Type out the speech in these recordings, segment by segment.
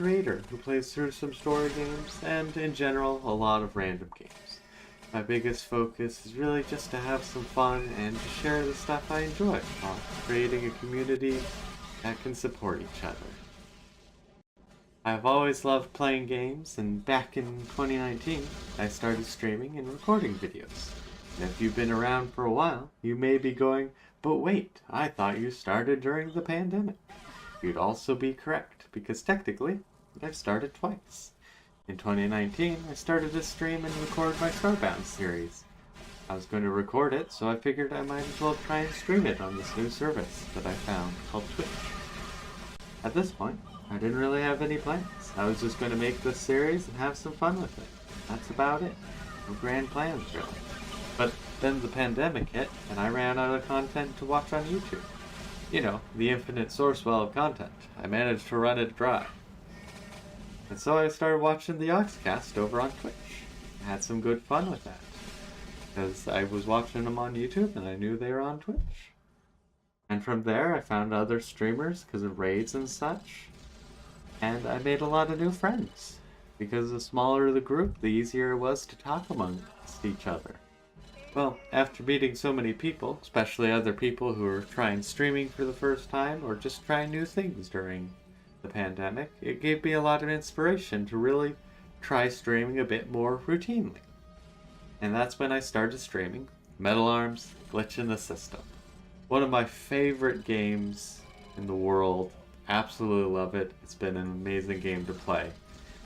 creator who plays through some story games and, in general, a lot of random games. My biggest focus is really just to have some fun and to share the stuff I enjoy while creating a community that can support each other. I've always loved playing games, and back in 2019, I started streaming and recording videos. And if you've been around for a while, you may be going, but wait, I thought you started during the pandemic. You'd also be correct, because technically, I've started twice. In 2019, I started to stream and record my Starbound series. I was going to record it, so I figured I might as well try and stream it on this new service that I found called Twitch. At this point, I didn't really have any plans. I was just going to make this series and have some fun with it. That's about it. No grand plans, really. But then the pandemic hit, and I ran out of content to watch on YouTube. You know, the infinite source well of content. I managed to run it dry. And so I started watching the Oxcast over on Twitch. I had some good fun with that. Because I was watching them on YouTube, and I knew they were on Twitch. And from there, I found other streamers because of raids and such. And I made a lot of new friends. Because the smaller the group, the easier it was to talk amongst each other. Well, after meeting so many people, especially other people who were trying streaming for the first time or just trying new things during the pandemic, it gave me a lot of inspiration to really try streaming a bit more routinely. And that's when I started streaming Metal Arms Glitch in the System. One of my favorite games in the world. Absolutely love it. It's been an amazing game to play.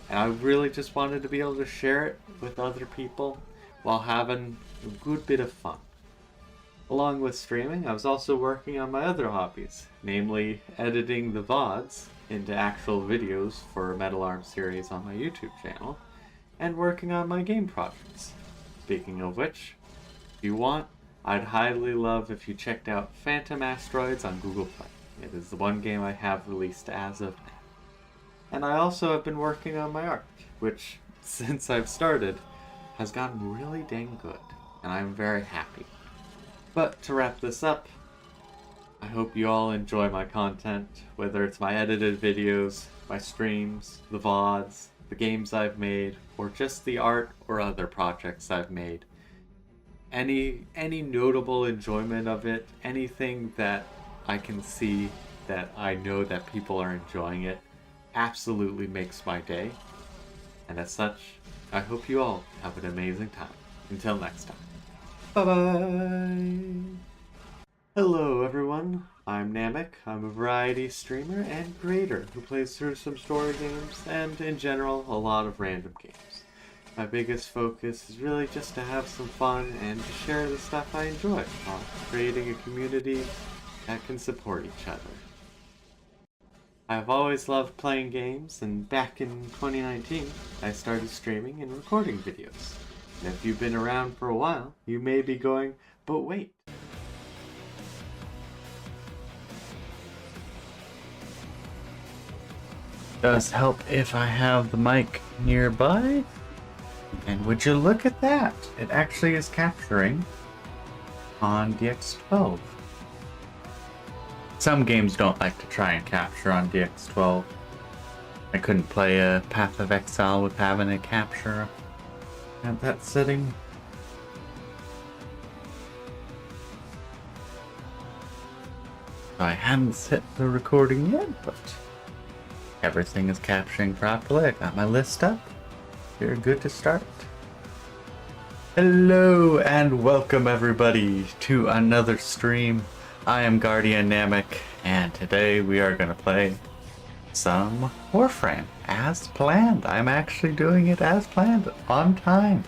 And I really just wanted to be able to share it with other people while having a good bit of fun. Along with streaming, I was also working on my other hobbies, namely editing the VODs into actual videos for a Metal Arms series on my YouTube channel, and working on my game projects. Speaking of which, if you want, I'd highly love if you checked out Phantom Asteroids on Google Play. It is the one game I have released as of now. And I also have been working on my art, which, since I've started, has gotten really dang good, and I'm very happy. But to wrap this up, I hope you all enjoy my content, whether it's my edited videos, my streams, the VODs, the games I've made, or just the art or other projects I've made. Any notable enjoyment of it, anything that I can see that I know that people are enjoying it, absolutely makes my day. And as such, I hope you all have an amazing time. Until next time. Bye-bye! Hello everyone, I'm Namek. I'm a variety streamer and creator who plays through some story games and, in general, a lot of random games. My biggest focus is really just to have some fun and to share the stuff I enjoy while creating a community that can support each other. I've always loved playing games, and back in 2019, I started streaming and recording videos. And if you've been around for a while, you may be going, but wait. Does help if I have the mic nearby. And would you look at that? It actually is capturing on DX12. Some games don't like to try and capture on DX12. I couldn't play a Path of Exile with having a capture at that setting. I haven't set the recording yet, but everything is capturing properly. I got my list up. You're good to start. Hello and welcome everybody to another stream. I am Guardian Namek, and today we are going to play some Warframe as planned. I'm actually doing it as planned, on time.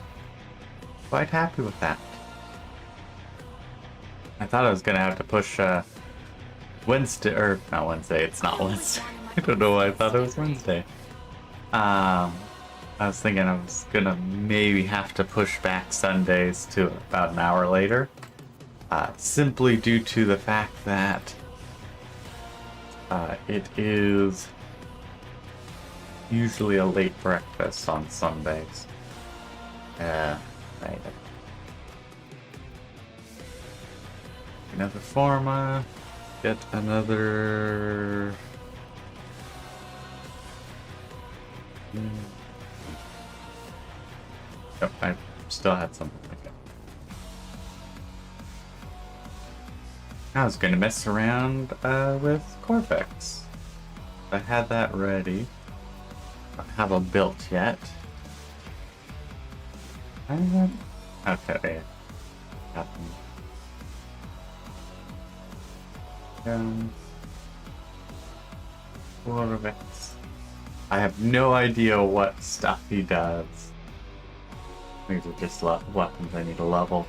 Quite happy with that. I thought I was going to have to push Wednesday, or not Wednesday, it's not Wednesday. I don't know why I thought it was Wednesday. I was thinking I was going to maybe have to push back Sundays to about an hour later. Simply due to the fact that it is usually a late breakfast on Sundays. Right. Another forma. Get another Oh, I still had something like that. I was gonna mess around with Corvex. I had that ready. I haven't built yet. Okay. Happened. Corvex. I have no idea what stuff he does. These are just weapons I need to level.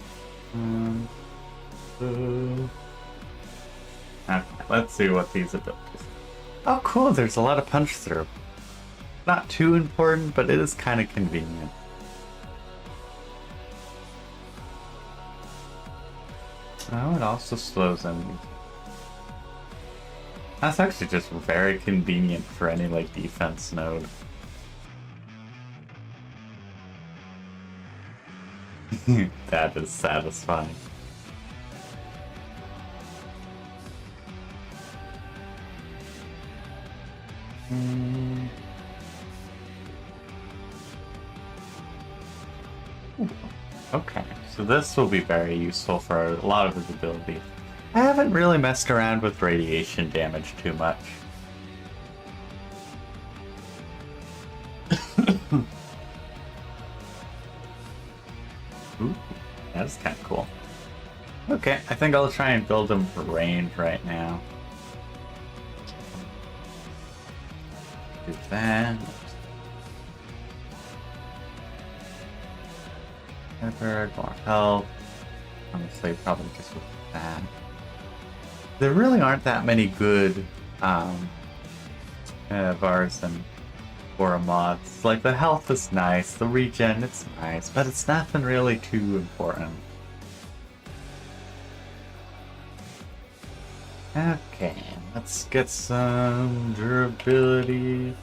Okay, let's see what these abilities. Oh, cool! There's a lot of punch through. Not too important, but it is kind of convenient. Oh, it also slows enemies. That's actually just very convenient for any like defense node. That is satisfying. Okay, so this will be very useful for a lot of his abilities. I haven't really messed around with radiation damage too much. Ooh, that's kind of cool. Okay, I think I'll try and build him for range right now. Do that. More health. Honestly, probably just with that. There really aren't that many good Vars and Aura mods. Like, the health is nice, the regen, it's nice, but it's nothing really too important. Okay, let's get some durability.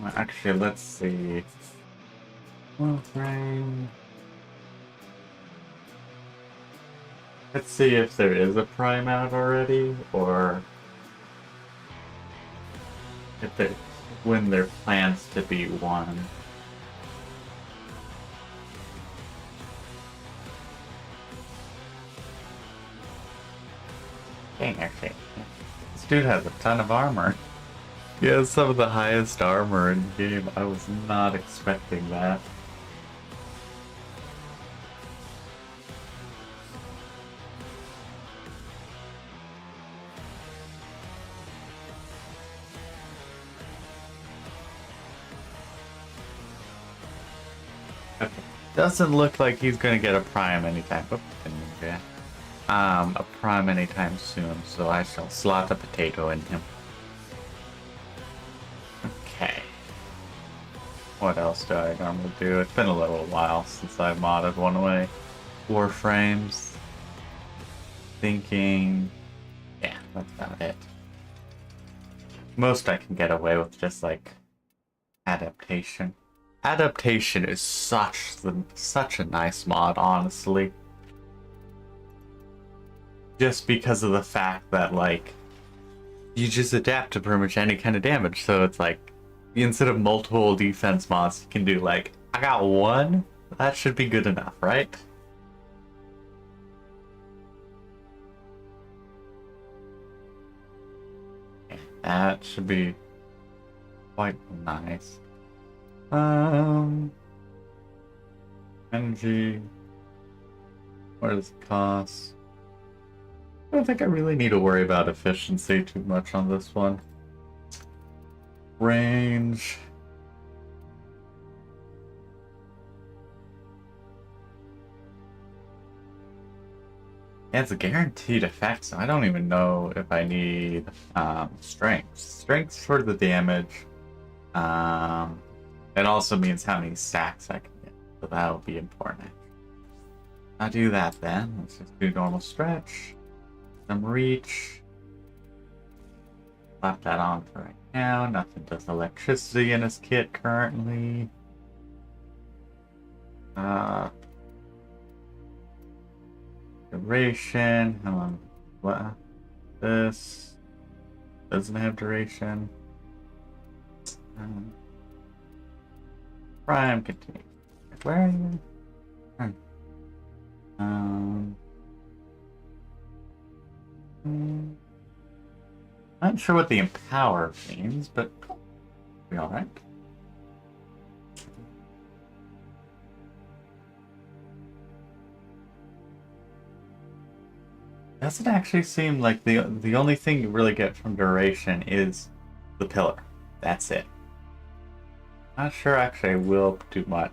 Well, actually, let's see. Warframe. Let's see if there is a prime out already, or if there, when there plans to be one. Dang, actually, this dude has a ton of armor. He has some of the highest armor in the game. I was not expecting that. Okay. Doesn't look like he's gonna get a prime anytime. Oh, a prime anytime soon, so I shall slot a potato in him. Okay. What else do I normally do? It's been a little while since I modded one away. Warframes. Thinking. Yeah, that's about it. Most I can get away with just like adaptation. Adaptation is such a nice mod, honestly. Just because of the fact that like you just adapt to pretty much any kind of damage, so it's like instead of multiple defense mods, you can do like I got one. That should be good enough, right? Yeah, that should be quite nice. Energy. What does it cost? I don't think I really need to worry about efficiency too much on this one. Range. Yeah, it's a guaranteed effect, so I don't even know if I need strength. Strength for the damage. It also means how many stacks I can get, so that'll be important. I'll do that then. Let's just do normal stretch. Some reach. Slap that on for right now. Nothing does electricity in his kit currently. Duration. What? This. Doesn't have duration. Prime continue. Where are you? Not sure what the empower means, but be alright. Doesn't actually seem like the only thing you really get from duration is the pillar. That's it. Not sure actually I will do much.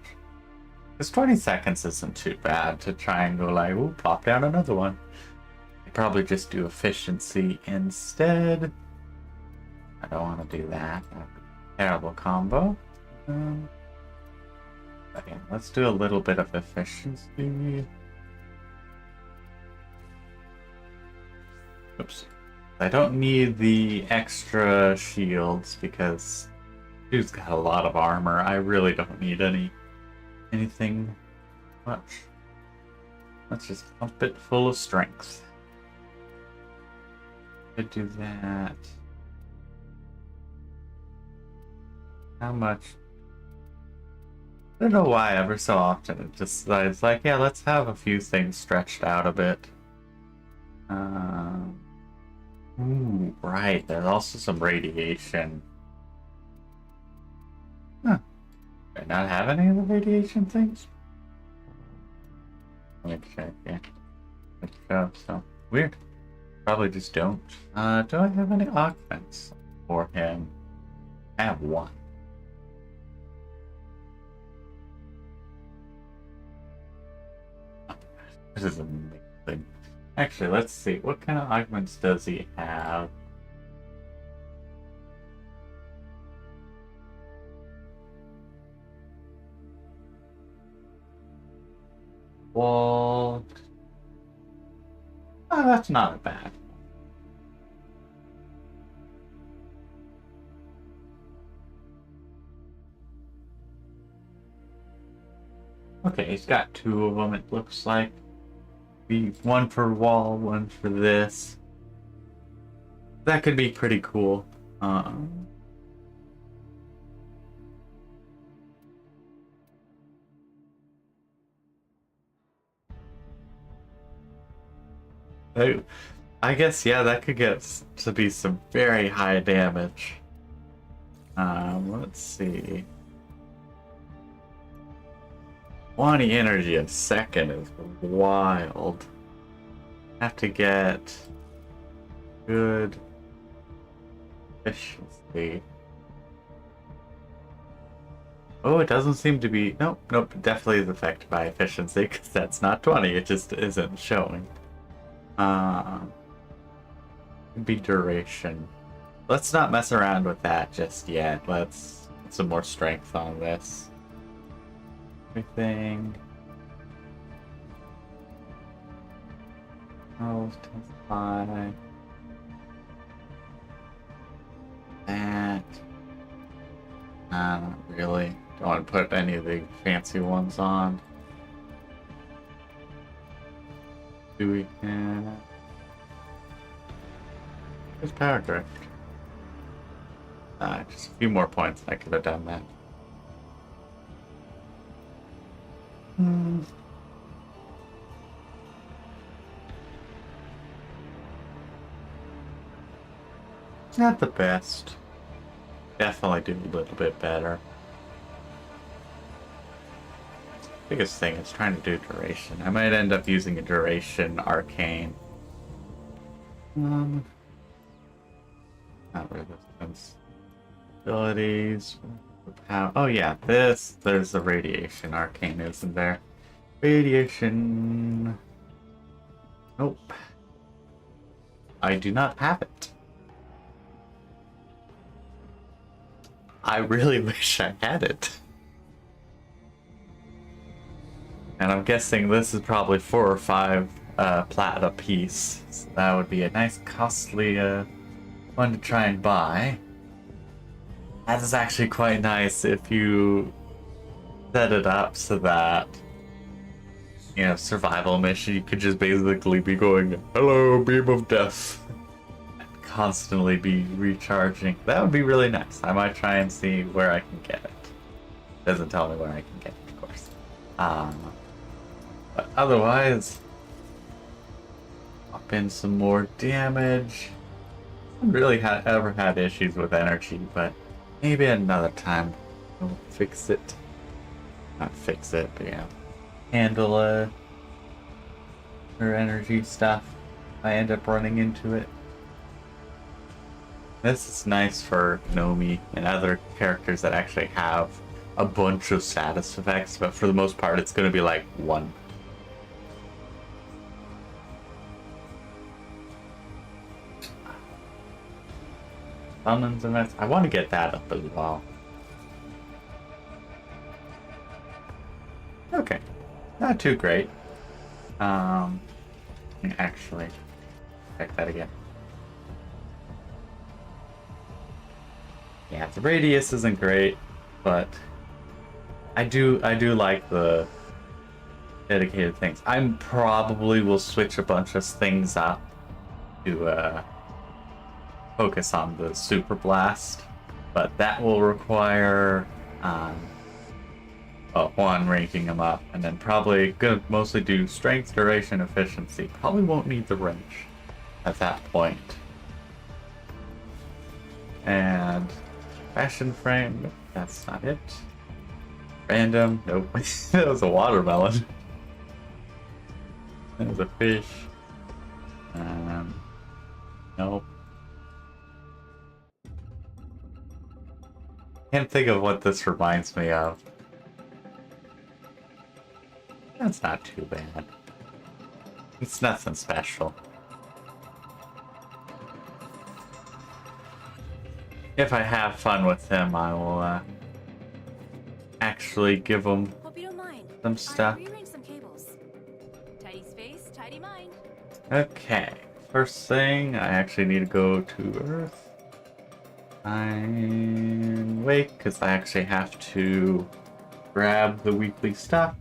Because 20 seconds isn't too bad to try and go like, ooh, pop down another one. I'd probably just do efficiency instead. I don't want to do that. Terrible combo. Okay, let's do a little bit of efficiency. Oops. I don't need the extra shields because dude's got a lot of armor. I really don't need anything much. Let's just pump it full of strength. Could do that. How much? I don't know why ever so often it's like, yeah, let's have a few things stretched out a bit. Ooh, right, there's also some radiation. Huh. Do I not have any of the radiation things? Let me check, yeah. So, weird. Probably just don't. Do I have any augments for him? I have one. This is amazing. Actually, let's see. What kind of augments does he have? Wall. Oh, that's not bad. Okay, he's got two of them, it looks like. One for wall, one for this. That could be pretty cool. I guess, yeah, that could get to be some very high damage. Let's see. 20 energy a second is wild. Have to get good efficiency. Oh, it doesn't seem to be. Nope, definitely is affected by efficiency because that's not 20. It just isn't showing. Could be duration. Let's not mess around with that just yet. Let's get some more strength on this. Everything. Oh, intensify. That. Not really. Don't want to put any of the fancy ones on. Do we have? There's power drift. Just a few more points. I could have done that. Not the best. Definitely do a little bit better. Biggest thing is trying to do duration. I might end up using a duration arcane. Not resistance. Abilities. Oh yeah, there's the radiation arcane, isn't there? Radiation. Nope. I do not have it. I really wish I had it. And I'm guessing this is probably 4 or 5 plat a piece. So that would be a nice costly one to try and buy. That is actually quite nice if you set it up so that, you know, survival mission, you could just basically be going, hello, beam of death. constantly be recharging. That would be really nice. I might try and see where I can get it. Doesn't tell me where I can get it, of course. But otherwise, pop in some more damage. I haven't really ever had issues with energy, but maybe another time we'll fix it. Not fix it, but yeah. Handle her energy stuff. I end up running into it. This is nice for Nomi and other characters that actually have a bunch of status effects, but for the most part it's going to be like one. Summons and that's, I want to get that up as well. Okay, not too great. Actually, check that again. Yeah, the radius isn't great, but I do like the dedicated things. I probably will switch a bunch of things up to focus on the super blast, but that will require one, ranking them up, and then probably gonna mostly do strength, duration, efficiency. Probably won't need the wrench at that point. And fashion frame, nope, that's not it. Random, nope. That was a watermelon. That was a fish. Nope. Can't think of what this reminds me of. That's not too bad. It's nothing special. If I have fun with them, I will actually give them some stuff. Some cables. Tidy space, tidy mind. Okay, first thing, I actually need to go to Earth. And wait, because I actually have to grab the weekly stuff.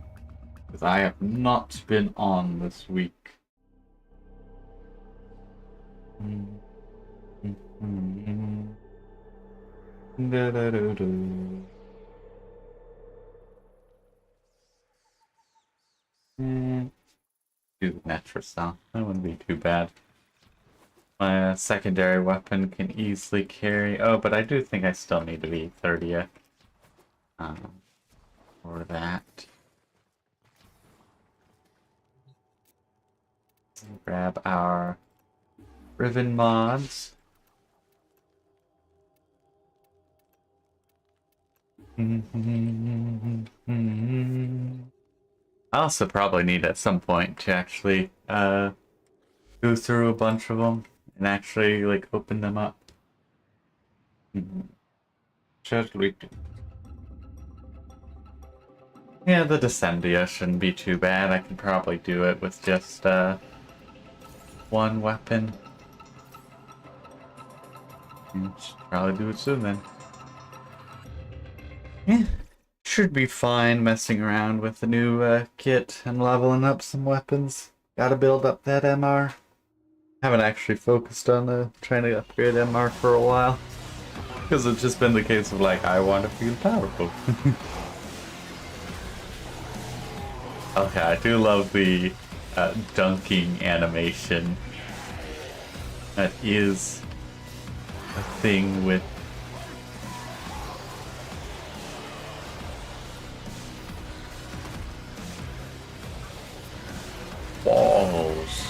Because I have not been on this week. Do the Netra stuff. That wouldn't be too bad. My secondary weapon can easily carry. Oh, but I do think I still need to be 30th. For that. Grab our Riven mods. I also probably need at some point to actually go through a bunch of them and actually like open them up. Should we do? Yeah, the Descendia shouldn't be too bad. I can probably do it with just one weapon. Should probably do it soon then. Yeah, should be fine messing around with the new kit and leveling up some weapons. Gotta build up that MR. Haven't actually focused on trying to upgrade MR for a while. Because it's just been the case of like, I want to feel powerful. Okay, I do love the dunking animation. That is a thing with balls.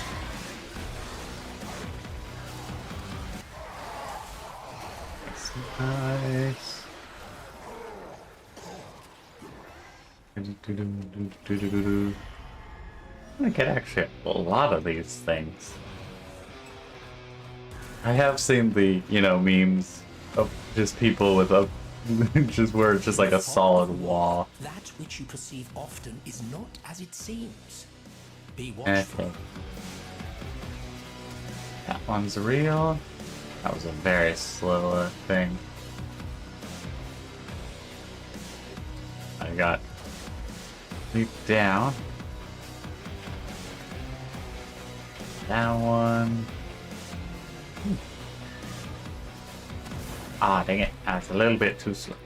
That's nice. I get actually a lot of these things. I have seen the, memes of just people with a just where it's just like a solid wall. That which you perceive often is not as it seems. Be watchful. Okay. That one's real. That was a very slow thing. I got leap down. That one. Ah, dang it. I was a little bit too slow.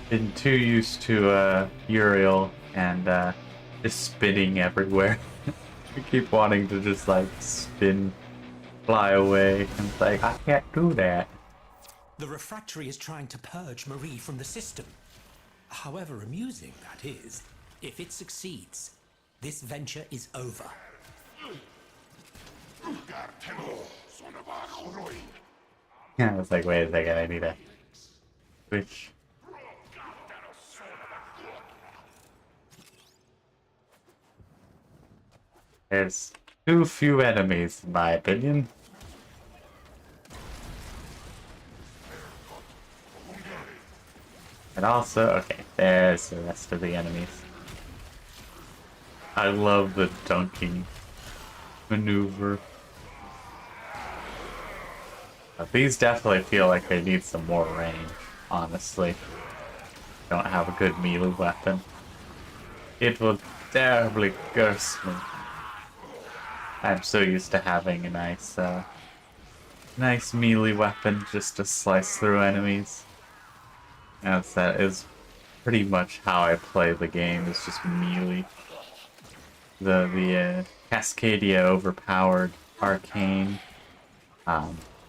Been too used to Uriel and just spinning everywhere. I keep wanting to just like spin, fly away, and it's like, I can't do that. The refractory is trying to purge Marie from the system. However amusing that is, if it succeeds, this venture is over. Yeah, I was like, wait a second, I need to switch. There's too few enemies, in my opinion. And also, okay, there's the rest of the enemies. I love the dunking maneuver. These definitely feel like they need some more range, honestly. Don't have a good melee weapon. It will terribly curse me. I'm so used to having a nice melee weapon just to slice through enemies. As that is pretty much how I play the game, is just melee. The Cascadia overpowered arcane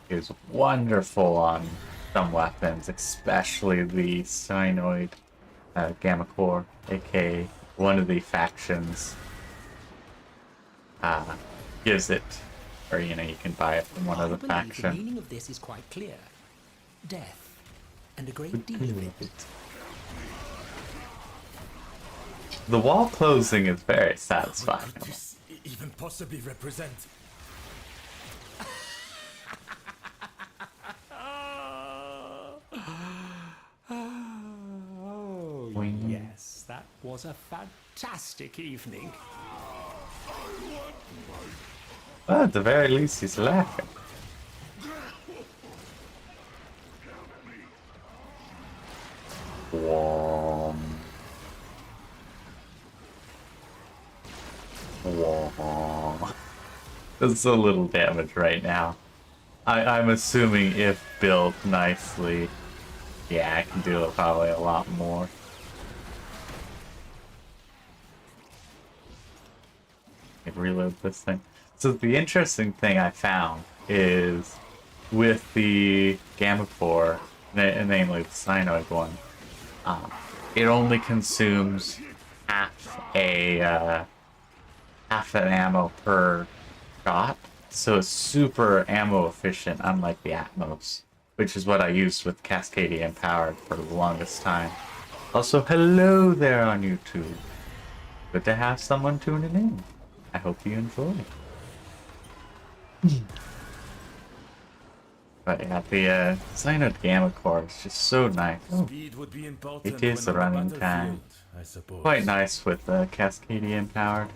is wonderful on some weapons, especially the Cyanoid Gamma Core, aka one of the factions gives it, or you can buy it from one of the The faction. meaning of this is quite clear. Death, and a great deal of it. The wall closing is very satisfying. What could this even possibly represent? Oh, Wing. yes, that was a fantastic evening. Well, at the very least, he's laughing. Wom. Wom. That's a little damage right now. I'm assuming if built nicely, yeah, I can do probably a lot more. I can reload this thing. So the interesting thing I found is with the Gamma Core, namely the Cyanoid one, it only consumes half an ammo per shot, so it's super ammo efficient, unlike the Atmos, which is what I used with Cascadia Empowered for the longest time. Also, hello there on YouTube. Good to have someone tuning in. I hope you enjoy. But yeah, the Cyanoid Gamma Core is just so nice. Speed would be important. It is when the on running battlefield, time. I suppose. Quite nice with the Cascadia Empowered.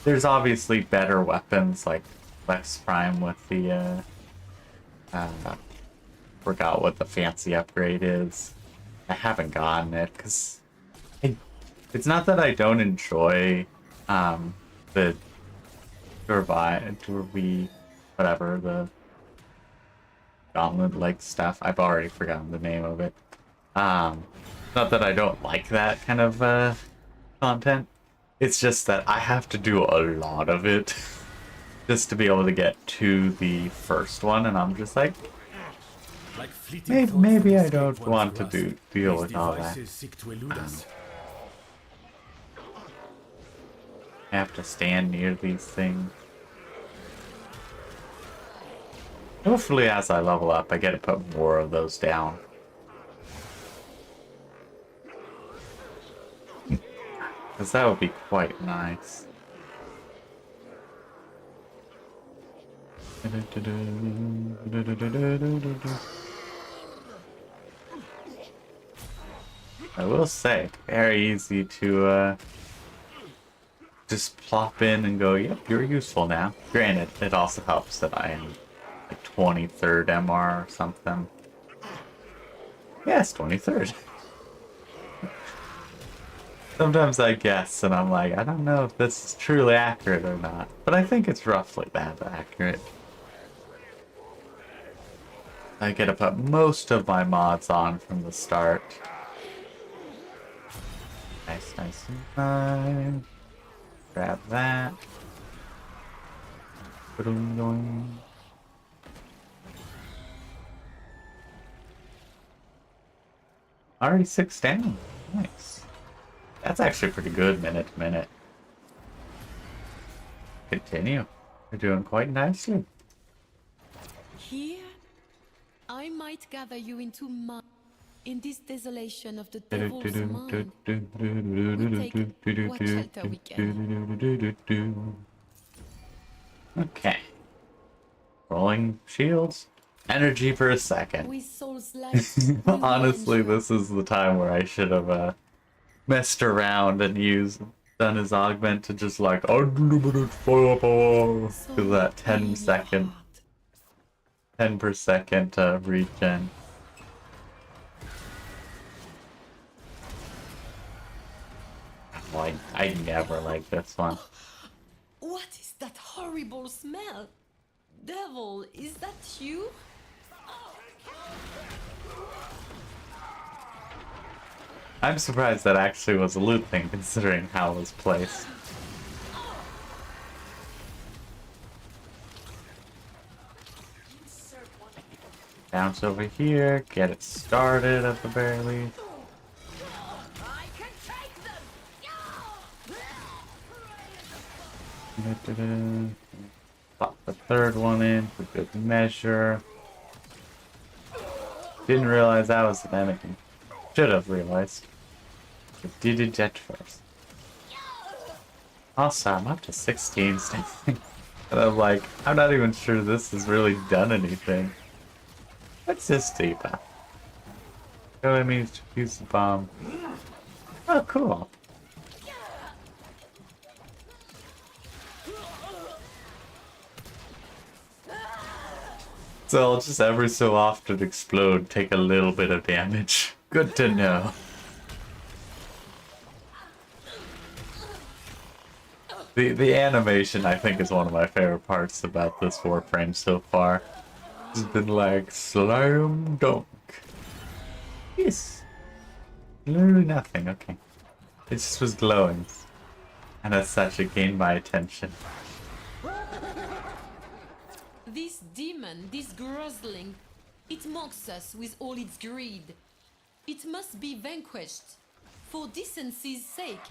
There's obviously better weapons like Lex Prime with the forgot what the fancy upgrade is. I haven't gotten it because it's not that I don't enjoy the whatever, the gauntlet like stuff. I've already forgotten the name of it. Not that I don't like that kind of content. It's just that I have to do a lot of it just to be able to get to the first one, and I'm just like, Like fleeting thoughts maybe that I don't escape want one's to grasp. deal These with all that. devices seek to elude us. I have to stand near these things. Hopefully as I level up, I get to put more of those down. Because that would be quite nice. I will say, very easy to just plop in and go, yep, you're useful now. Granted, it also helps that I am like 23rd MR or something. Yes, 23rd. Sometimes I guess, and I'm like, I don't know if this is truly accurate or not. But I think it's roughly that accurate. I get to put most of my mods on from the start. Nice, nice and fine. Grab that. Ba-dum-dum. Already 6 down. Nice. That's actually pretty good minute to minute. Continue. You're doing quite nicely. Here, I might gather you into mine. In this desolation of the devil's mind, we take what shelter we can. Okay. Rolling shields. Energy for a second. With souls like Honestly, this is the time where I should have messed around and done his augment to just like unlimited firepower. Because that 10 per second regen. I never like this one. What is that horrible smell? Devil, is that you? I'm surprised that actually was a loot thing, considering how it was placed. Bounce over here, get it started at the very least. I can take them. Pop the third one in for good measure. Didn't realize that was an enemy. Should have realized. But did it first. Also, I'm up to 16 standing. And I'm like, I'm not even sure this has really done anything. What's this deeper? Go enemies to use the bomb. Oh, cool. So I'll just every so often explode, take a little bit of damage. Good to know. The animation, I think, is one of my favorite parts about this Warframe so far. It's been like, slam dunk. Yes. Literally nothing, okay. It just was glowing. And as such, it gained my attention. This demon, this grozzling, it mocks us with all its greed. It must be vanquished, for decency's sake.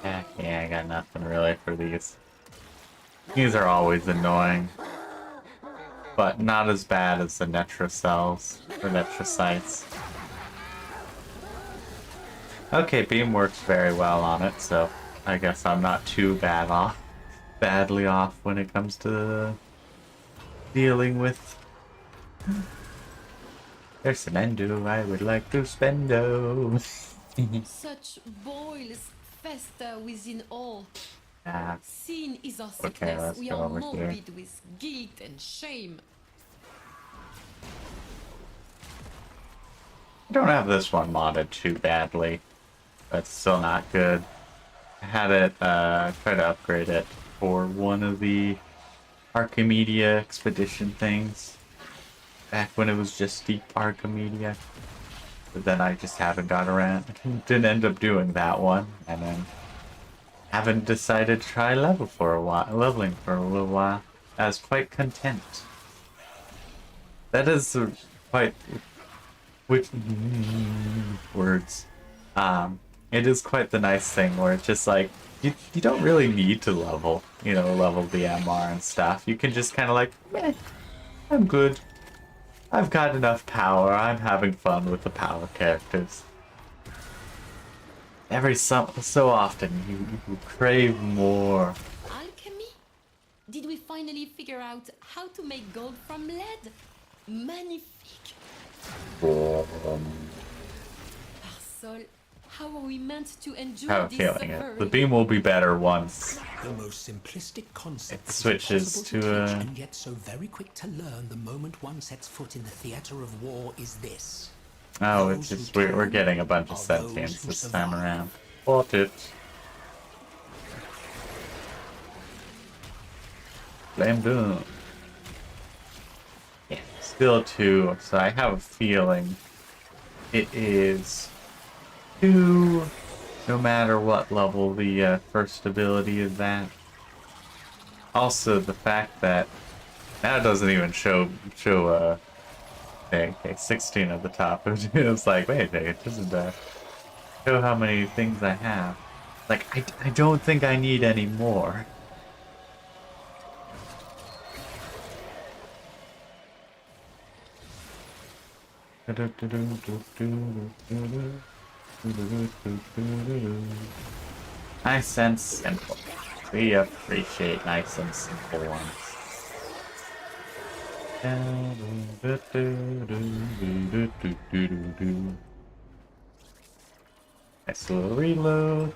Yeah, I got nothing really for these. These are always annoying. But not as bad as the Netrocells or Netrocytes. Okay, beam works very well on it, so I guess I'm not too badly off when it comes to dealing with. There's some endo I would like to spendo. Such boils fester within all. Ah, Sin is our okay, sickness. let's We go are over here. morbid with guilt and shame. I don't have this one modded too badly. That's still not good. I had it, try to upgrade it for one of the Archimedia expedition things. Back when it was just deep Archimedia. But then I just haven't got around. Didn't end up doing that one. And then haven't decided to try leveling for a little while. I was quite content. That is quite... Which... words. It is quite the nice thing where it's just like, you don't really need to level the MR and stuff. You can just kind of like, meh, I'm good. I've got enough power. I'm having fun with the power characters. Every so often, you crave more. Alchemy? Did we finally figure out how to make gold from lead? Magnifique! Parsol, how are we meant to endure Have a this feeling it. suffering? The beam will be better once. The most simplistic concept It that is switches impossible to, teach, and yet so very quick to learn the moment one sets foot in the theater of war is this. Oh, Those it's just who we're can getting a bunch of are those sentients who this time survive. around. What it? Flame doom. Yeah, still 2, so I have a feeling it is 2 no matter what level the first ability is at. Also, the fact that now it doesn't even show okay, 16 at the top. It was like, wait a second, it doesn't show how many things I have. Like, I don't think I need any more. Nice and simple. We appreciate nice and simple ones. Nice little reload.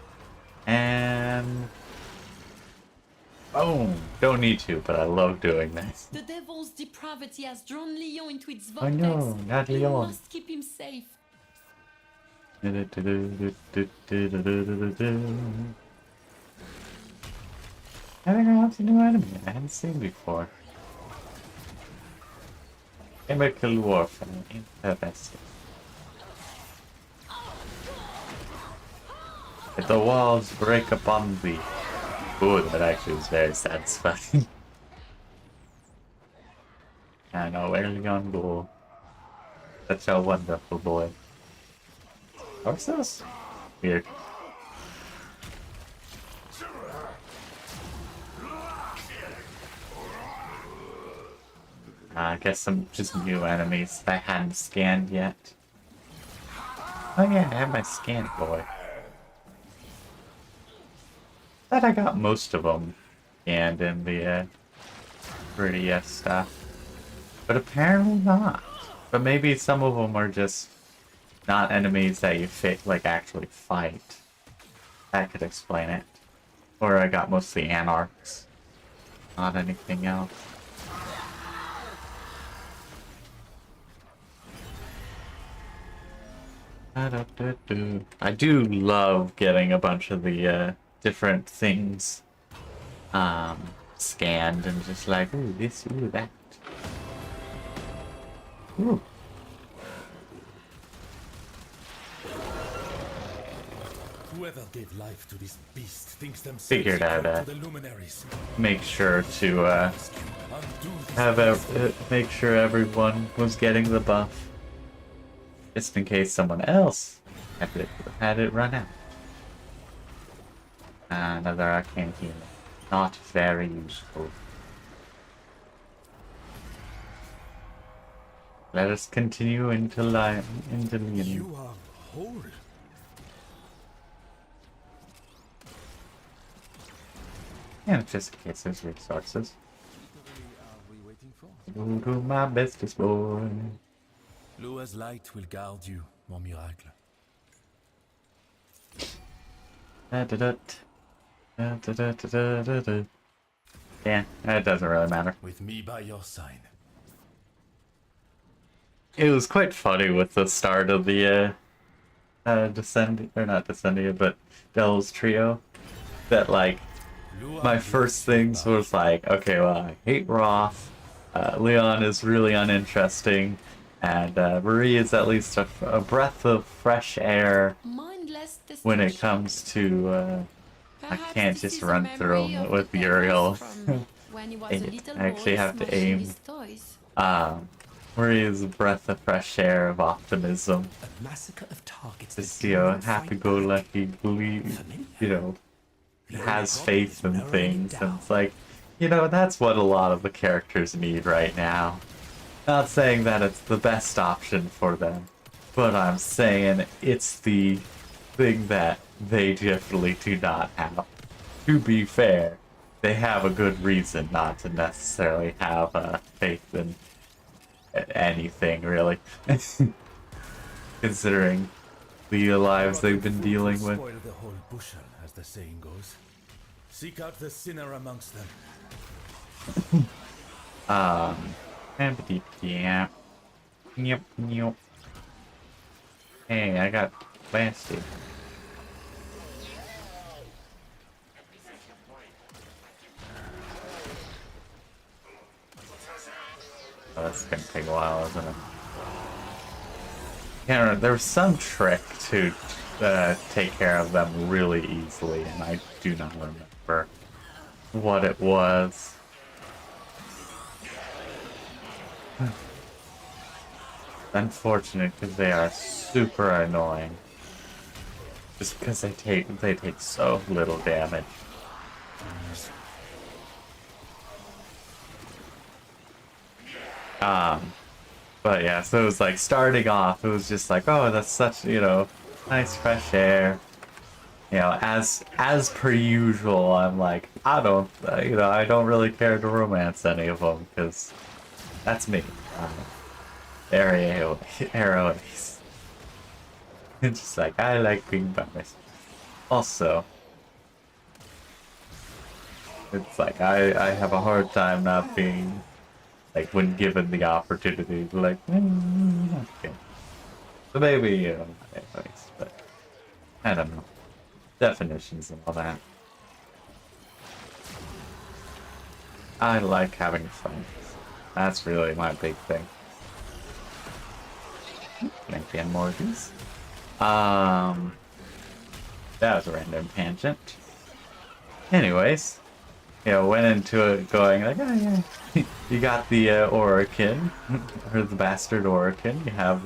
And boom! Don't need to, but I love doing this. The devil's depravity has drawn Leon into its Oh vortex. no, not You Leon. must keep him safe. I think I have a new enemy I haven't seen before. Chemical Warframe. Interesting. If the walls break upon thee. Ooh, that actually was very satisfying. I know where Leon go. Such a wonderful boy. What's this? Weird. I guess some just new enemies that I hadn't scanned yet. Oh yeah, I have my scan boy. Thought I got most of them scanned in the 3DS stuff. But apparently not. But maybe some of them are just not enemies that you like actually fight. That could explain it. Or I got mostly anarchs. Not anything else. I do love getting a bunch of the different things scanned and just like, ooh, this, ooh, that. Ooh. Whoever gave life to this beast thinks themselves Figured out equal to the luminaries. make sure to Undo this make sure everyone was getting the buff. Just in case someone else had it run out. Another arcane healer. Not very useful. Let us continue into Leon. You are whole. And just in case there's resources. Are we waiting for? Do my bestest boy. Lua's light will guard you, mon miracle. Yeah, it doesn't really matter. With me by your side. It was quite funny with the start of the Descending, or not Descending, but Devil's Trio. That like Lua my will first things was like, okay, well, I hate Roth. Leon is really uninteresting, and Marie is at least a breath of fresh air Mindless when it destruction. comes to. I Perhaps can't this just is a run memory through them of with the Uriel. past from when he was a little I actually boy have to smashing aim. his toys. Marie is a breath of fresh air of optimism. A massacre of targets. Just, that you know, didn't fight happy-go-lucky, believe, you know, has faith in things, and it's like, you know, that's what a lot of the characters need right now. Not saying that it's the best option for them, but I'm saying it's the thing that they definitely do not have. To be fair, they have a good reason not to necessarily have faith in anything, really. Considering the lives they've been dealing with. Spoil the whole bushel, as the saying goes. Seek out the sinner amongst them. Yeah. Yep. Hey, I got fancy. Oh, that's gonna take a while, isn't it? Can't remember. There was some trick to take care of them really easily, and I do not remember what it was. Unfortunate because they are super annoying. Just because they take so little damage. But yeah, so it was like starting off, it was just like, oh, that's such, nice fresh air. As per usual, I'm like, I don't, I don't really care to romance any of them because that's me. Arrow Ace. It's just like, I like being by myself. Also, it's like, I have a hard time not being, like, when given the opportunity, like, okay. So maybe, anyways, but I don't know. Definitions and all that. I like having fun. That's really my big thing. Can I get more of these? That was a random tangent. Anyways, went into it going like, oh yeah, you got the Orokin, or the bastard Orokin. You have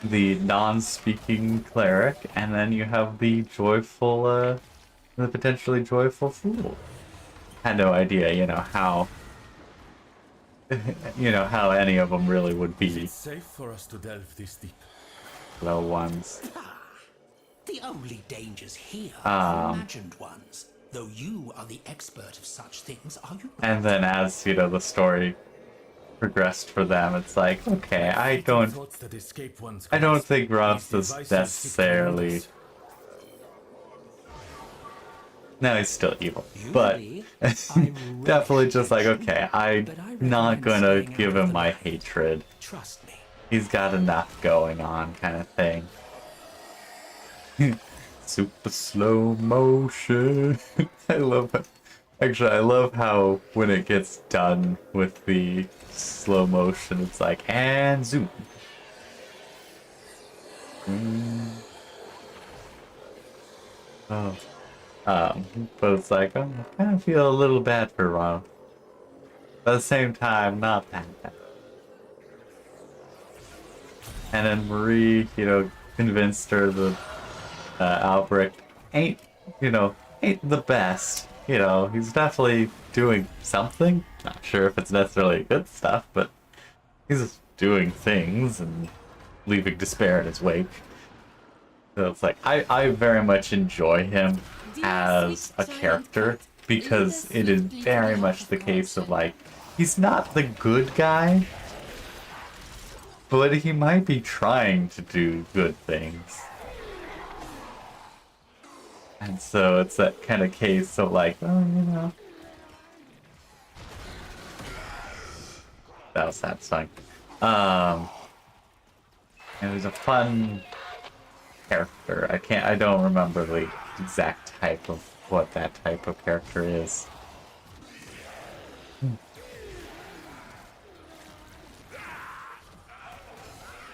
the non-speaking cleric, and then you have the joyful, the potentially joyful fool. Had no idea, how, how any of them really would be. It's safe for us to delve this deep. Low ones. The only dangers here are imagined ones. Though you are the expert of such things, are you? And then as, the story progressed for them, it's like, okay, I don't think Ross is necessarily... No, he's still evil, but definitely just like, okay, I'm not gonna give him my hatred. Trust me. He's got enough going on, kind of thing. Super slow motion. I love it. Actually, I love how when it gets done with the slow motion, it's like, and zoom. Oh. But it's like, oh, I kind of feel a little bad for Ron. But at the same time, not that bad. And then Marie, convinced her that Albrecht ain't the best. He's definitely doing something. Not sure if it's necessarily good stuff, but he's doing things and leaving despair in his wake. So it's like, I very much enjoy him as a character because it is very much the case of like, he's not the good guy, but he might be trying to do good things. And so it's that kind of case of like, oh, that was satisfying. And he's a fun character. I don't remember the exact type of what that type of character is.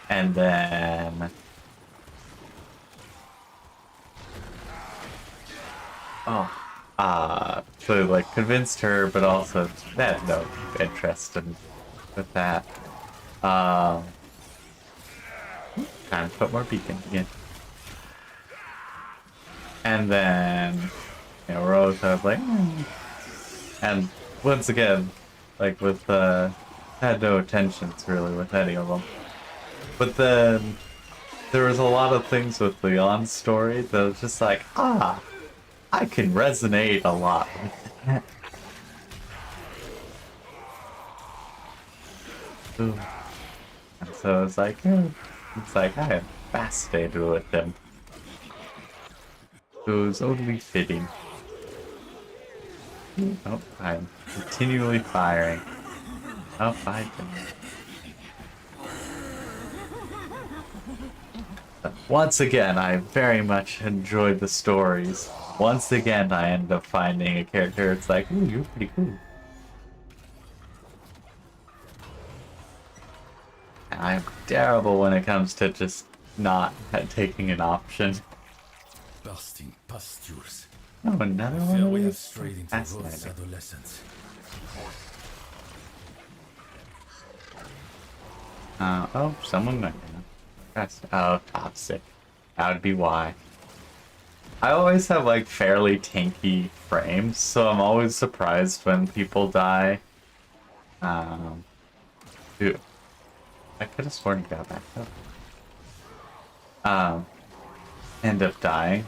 And then so like convinced her, but also had no interest in with that. Time to put more beacons again. And then, Rose, I was like, and once again, like with, had no intentions really with any of them. But then, there was a lot of things with Leon's story that was just like, I can resonate a lot with that. And so it's like, I am fascinated with him. It was only fitting. Oh, I'm continually firing. Oh, fight them. Once again, I very much enjoyed the stories. Once again, I end up finding a character. It's like, ooh, you're pretty cool. And I'm terrible when it comes to just not taking an option. Bursting pastures. Oh, another I one fear of we have these? strayed into Fascinating. Roth's adolescence. Oh, someone might know. That's, oh, toxic. That would be why. I always have like fairly tanky frames, so I'm always surprised when people die. Dude, I could have sworn he got back up. End up dying,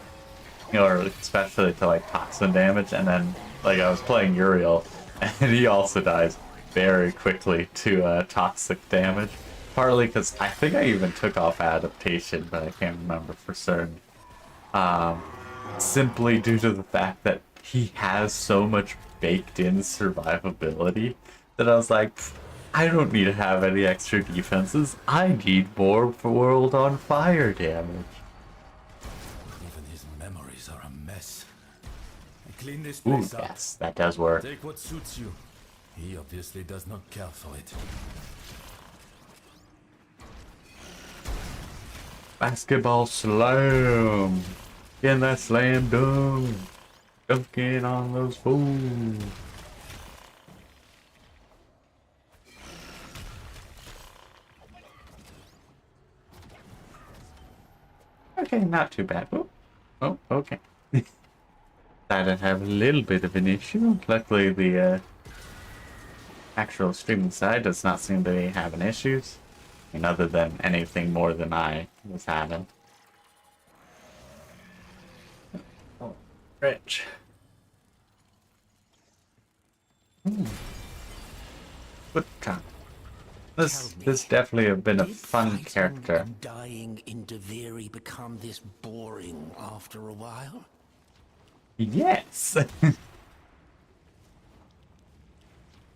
or especially to like toxin damage, and then like I was playing Uriel, and he also dies very quickly to toxic damage. Partly because I think I even took off adaptation, but I can't remember for certain. Simply due to the fact that he has so much baked-in survivability that I was like, I don't need to have any extra defenses. I need more world on fire damage. Even his memories are a mess. I clean this Ooh, place up. yes, that does work. Take what suits you. He obviously does not care for it. Basketball slam. Getting that slam dunk. Dunking on those fools. Okay, not too bad. Oh, okay. I did have a little bit of an issue. Luckily, the actual streaming side does not seem to be having issues. I mean, other than anything more than I was having. Oh, rich. Good time. This definitely have been a Did fun fighting character. and dying in Deviri become this boring after a while? Yes.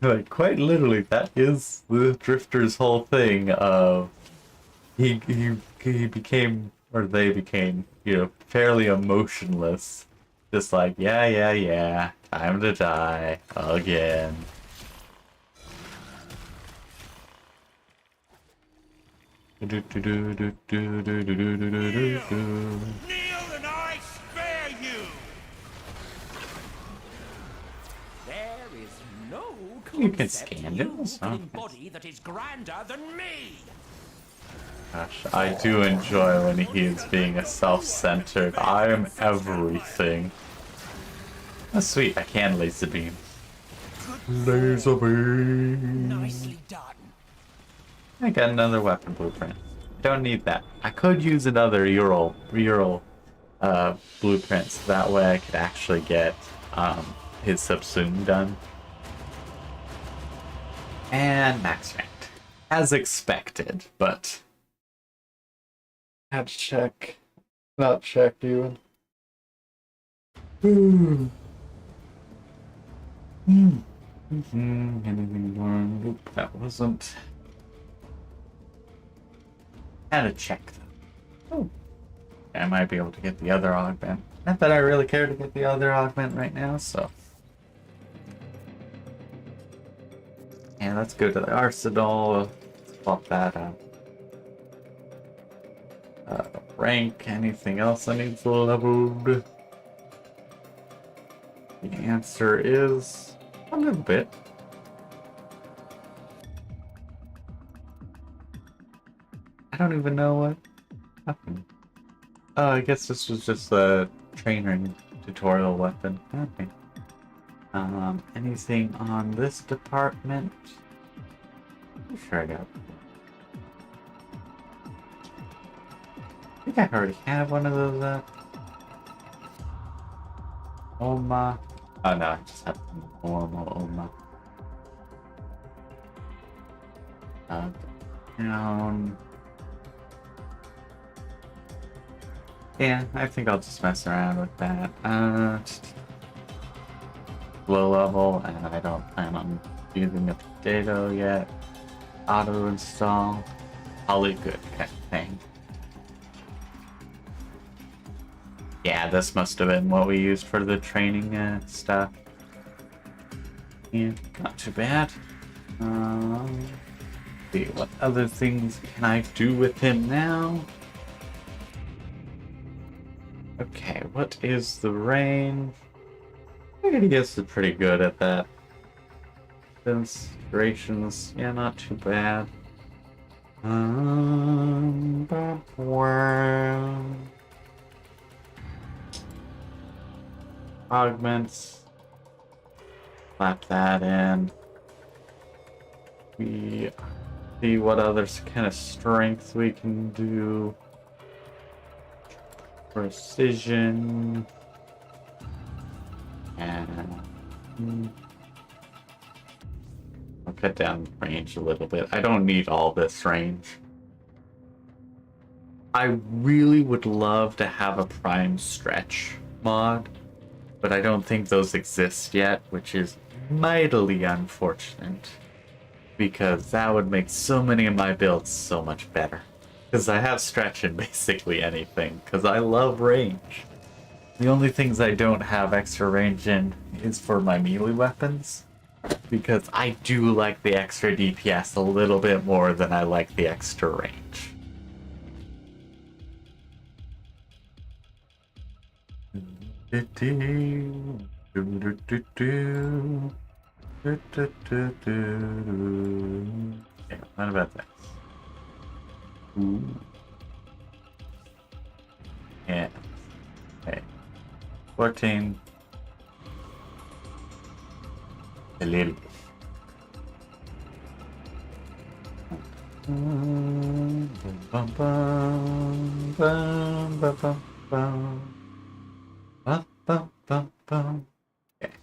Like quite literally, that is the Drifter's whole thing. Of he became, or they became, you know, fairly emotionless. Just like yeah, time to die again. Kneel and I spare you! There is no You can concept scan you this, can huh? embody that is grander than me. Gosh, I do enjoy when he is being a self-centered. I am everything. Oh, sweet, I can laser beam. Laser beam. Nicely done. I got another weapon blueprint. Don't need that. I could use another Ural blueprint, so that way I could actually get his subsume done. And max ranked. As expected, but had to check. Not check even. Anything more? Oop, that wasn't. Had to check though. Oh. I might be able to get the other augment. Not that I really care to get the other augment right now, so. Yeah, let's go to the arsenal. Let's swap that up. Rank, anything else that needs leveled? The answer is a little bit. I don't even know what happened. Oh, I guess this was just a training tutorial weapon. Okay. Anything on this department? I'm sure I got. I think I already have one of those. Oma. Oh no, I just have the normal Oma. Down. Yeah, I think I'll just mess around with that. Low level, and I don't plan on using a potato yet. Auto install. Probably good kind of thing. Yeah, this must have been what we used for the training stuff. Yeah, not too bad. See, what other things can I do with him now? Okay, what is the range? I guess it's pretty good at that. Inspirations, yeah, not too bad. Augments. Slap that in. We see what other kind of strength we can do. Precision. And I'll cut down range a little bit. I don't need all this range. I really would love to have a prime stretch mod, but I don't think those exist yet, which is mightily unfortunate, because that would make so many of my builds so much better. Because I have stretch in basically anything, because I love range. The only things I don't have extra range in is for my melee weapons, because I do like the extra DPS a little bit more than I like the extra range. Yeah, what about that? Ooh. Yeah. Okay. 14. A little bit. Bum, bum, bum, bum, bum, bum, bum. Bum, bum, bum, bum. Okay.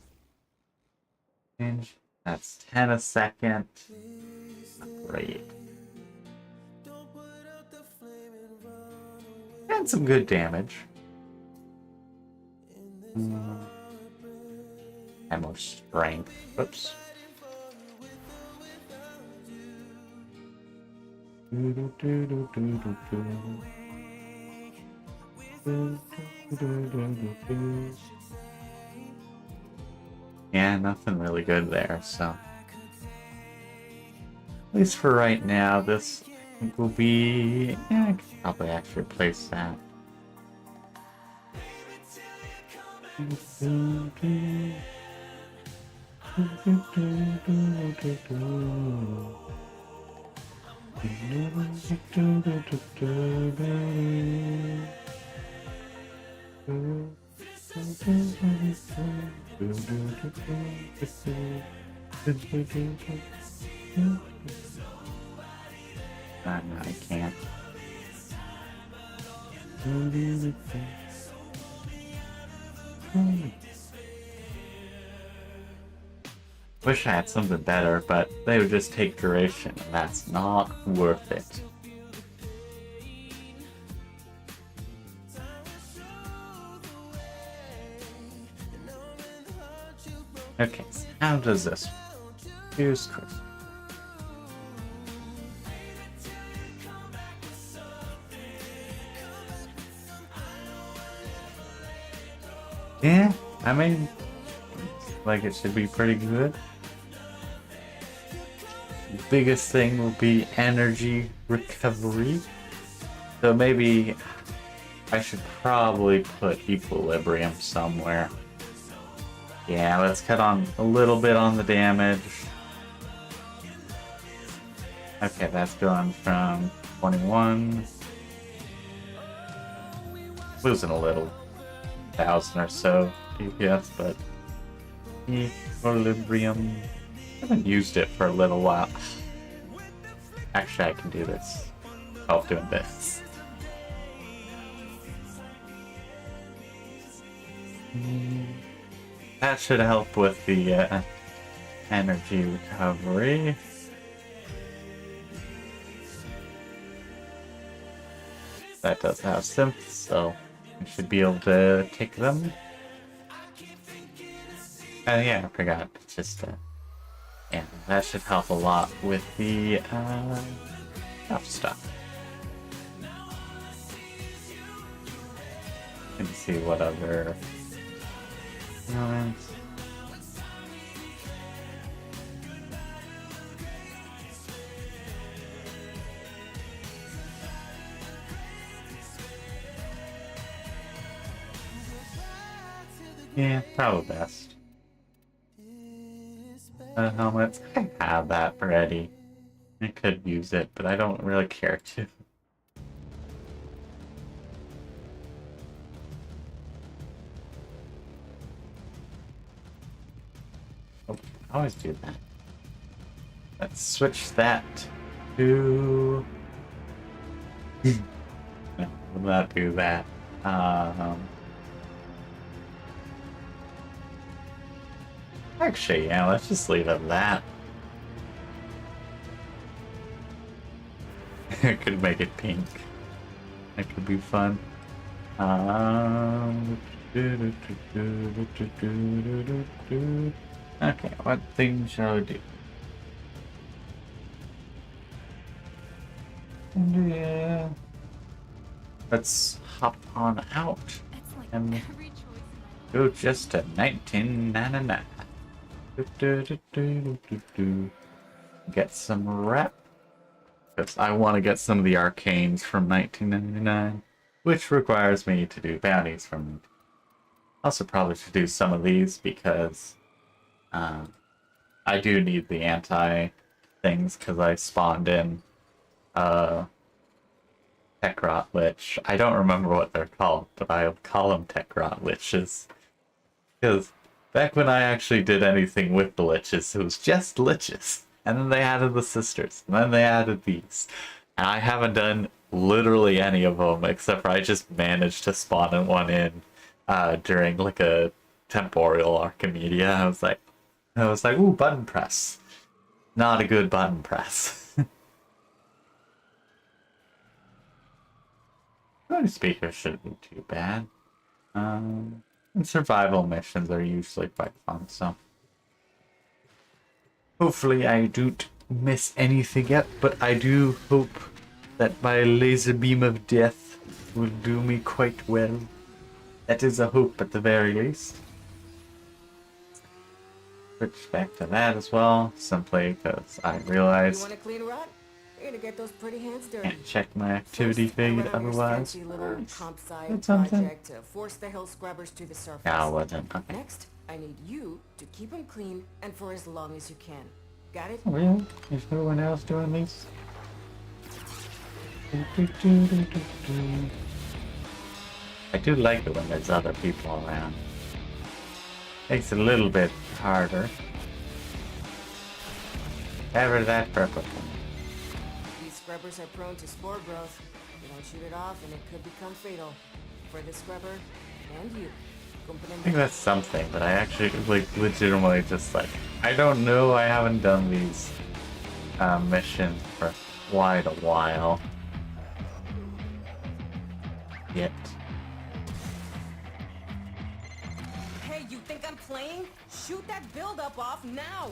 Change. That's 10 a second. Great. And some good damage. And more strength. Whoops. Yeah, nothing really good there, so. At least for right now, this I think will be. Yeah, I could probably actually replace that. No, I can't. Wish I had something better, but they would just take duration, and that's not worth it. Okay, so how does this work? Here's Chris. Yeah, I mean, like it should be pretty good. The biggest thing will be energy recovery. So maybe I should probably put equilibrium somewhere. Yeah, let's cut on a little bit on the damage. Okay, that's going from 21. Losing a little. 1,000 or so DPS, but equilibrium. I haven't used it for a little while. Actually, I can do this while doing this. That should help with the energy recovery. That does have synths, so we should be able to take them. And yeah, I forgot. Just yeah, that should help a lot with the tough stuff. Let me see. see what other. Yeah, probably best. Helmets. I have that already. I could use it, but I don't really care to. Oh, I always do that. Let's switch that to. No, we'll not do that. Actually, yeah, let's just leave it at that. I could make it pink. That could be fun. Okay, what thing shall I do? Yeah. Let's hop on out It's like and every choice in my go just to 1999. Get some rep. Because I want to get some of the arcanes from 1999, which requires me to do bounties from. Also, probably should do some of these because I do need the anti things because I spawned in Tech Rot Lich. I don't remember what they're called, but I'll call them Tech Rot Liches. Because back when I actually did anything with the Liches, it was just Liches. And then they added the sisters, and then they added these. And I haven't done literally any of them, except for I just managed to spawn one in during like a temporal Archimedia. I was like, ooh, button press. Not a good button press. Going speakers shouldn't be too bad. And survival missions are usually quite fun, so. Hopefully I don't miss anything yet, but I do hope that my laser beam of death will do me quite well. That is a hope at the very least. Switch back to that as well, simply because I You realized want to clean rot? You're gonna get those pretty hands dirty. can't check my activity First, I feed went on your otherwise. fancy little comp side That's something. project to force the hill scrubbers to the surface. Yeah, I wasn't. Okay. Next, I need you to keep them clean and for as long as you can. Got it? Oh, really? Is no one else doing these? I do like it when there's other people around. Makes it a little bit harder. Ever that purple. These scrubbers are prone to spore growth. You don't shoot it off and it could become fatal. For the scrubber and you. I think that's something, but I actually like legitimately just like I don't know. I haven't done these missions for quite a while yet. Hey, you think I'm playing? Shoot that buildup off now!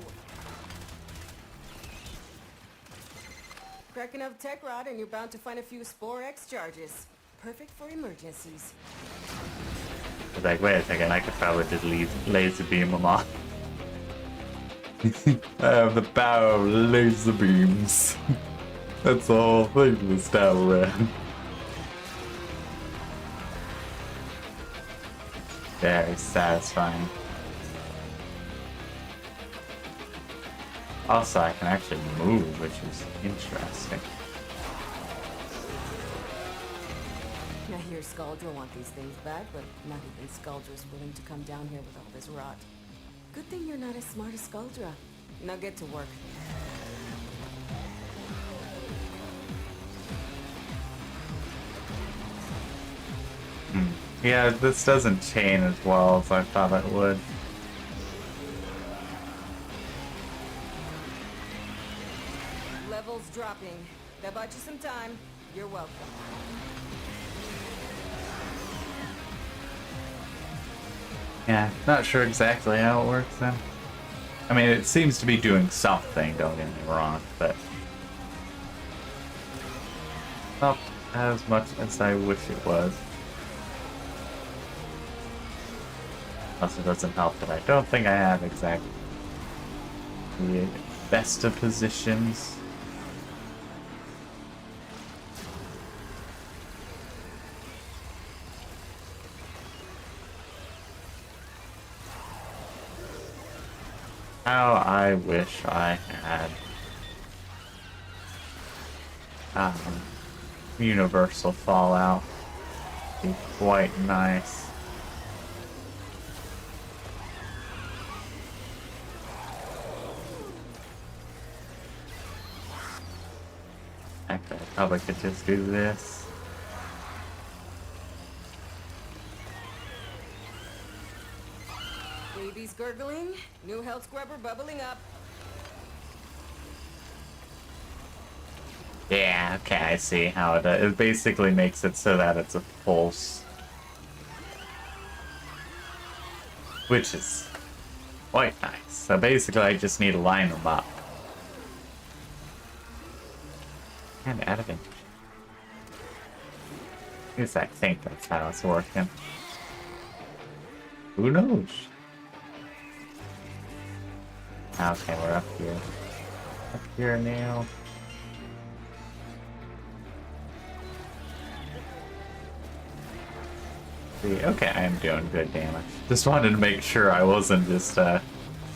Crack enough tech rod and you're bound to find a few Spore X charges. Perfect for emergencies. I was like, wait a second, I could probably just laser beam them off. I have the power of laser beams. That's the whole thing this time around. Very satisfying. Also, I can actually move, which is interesting. I hear Scaldra want these things back, but not even Scaldra's willing to come down here with all this rot. Good thing you're not as smart as Scaldra. Now get to work. Yeah, this doesn't chain as well as I thought it would. Levels dropping. That bought you some time. You're welcome. Yeah, not sure exactly how it works then. I mean, it seems to be doing something, don't get me wrong, but not as much as I wish it was. Also doesn't help that I don't think I have exactly the best of positions. How I wish I had universal fallout. Be quite nice. Actually, I probably could just do this. Baby's gurgling, new health scrubber bubbling up. Yeah, okay, I see how it basically makes it so that it's a pulse. Which is quite nice. So basically I just need to line them up. And editing. At least I think that's how it's working. Who knows? Okay, we're up here. Up here now. Okay, I'm doing good damage. Just wanted to make sure I wasn't just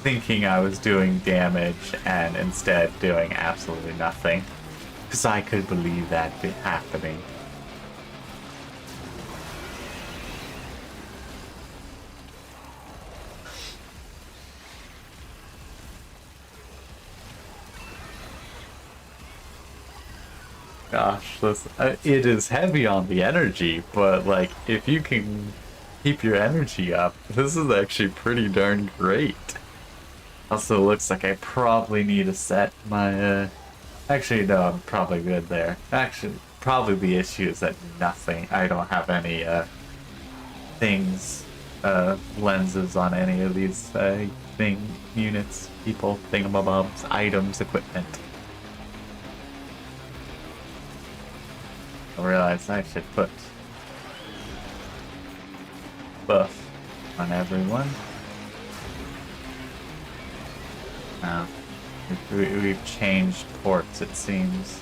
thinking I was doing damage and instead doing absolutely nothing. Because I could believe that be happening. Gosh, this, it is heavy on the energy, but like, if you can keep your energy up, this is actually pretty darn great. Also, looks like I probably need to set my, actually, no, I'm probably good there. Actually, probably the issue is that I don't have any, lenses on any of these, units, people, thingamabobs, items, equipment. I realized I should put buff on everyone. Now, we've changed ports, it seems.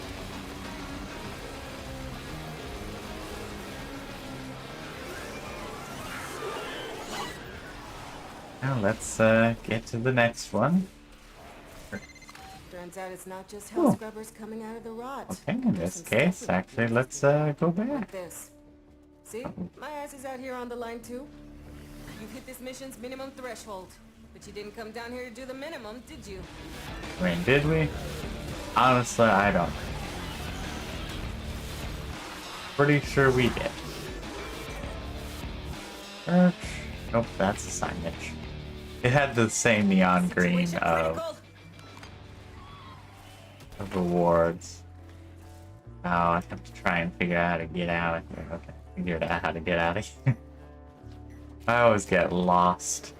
Now let's get to the next one. Turns out it's not just health scrubbers coming out of the rot. Okay, in this case, actually, let's go back. Like this. See? My ass is out here on the line too. You've hit this mission's minimum threshold. But you didn't come down here to do the minimum, did you? I mean, did we? Honestly, I don't know. Pretty sure we did. Church. Nope, that's a signage. It had the same neon green of rewards. Oh, I have to try and figure out how to get out of here. Okay, figured out how to get out of here. I always get lost.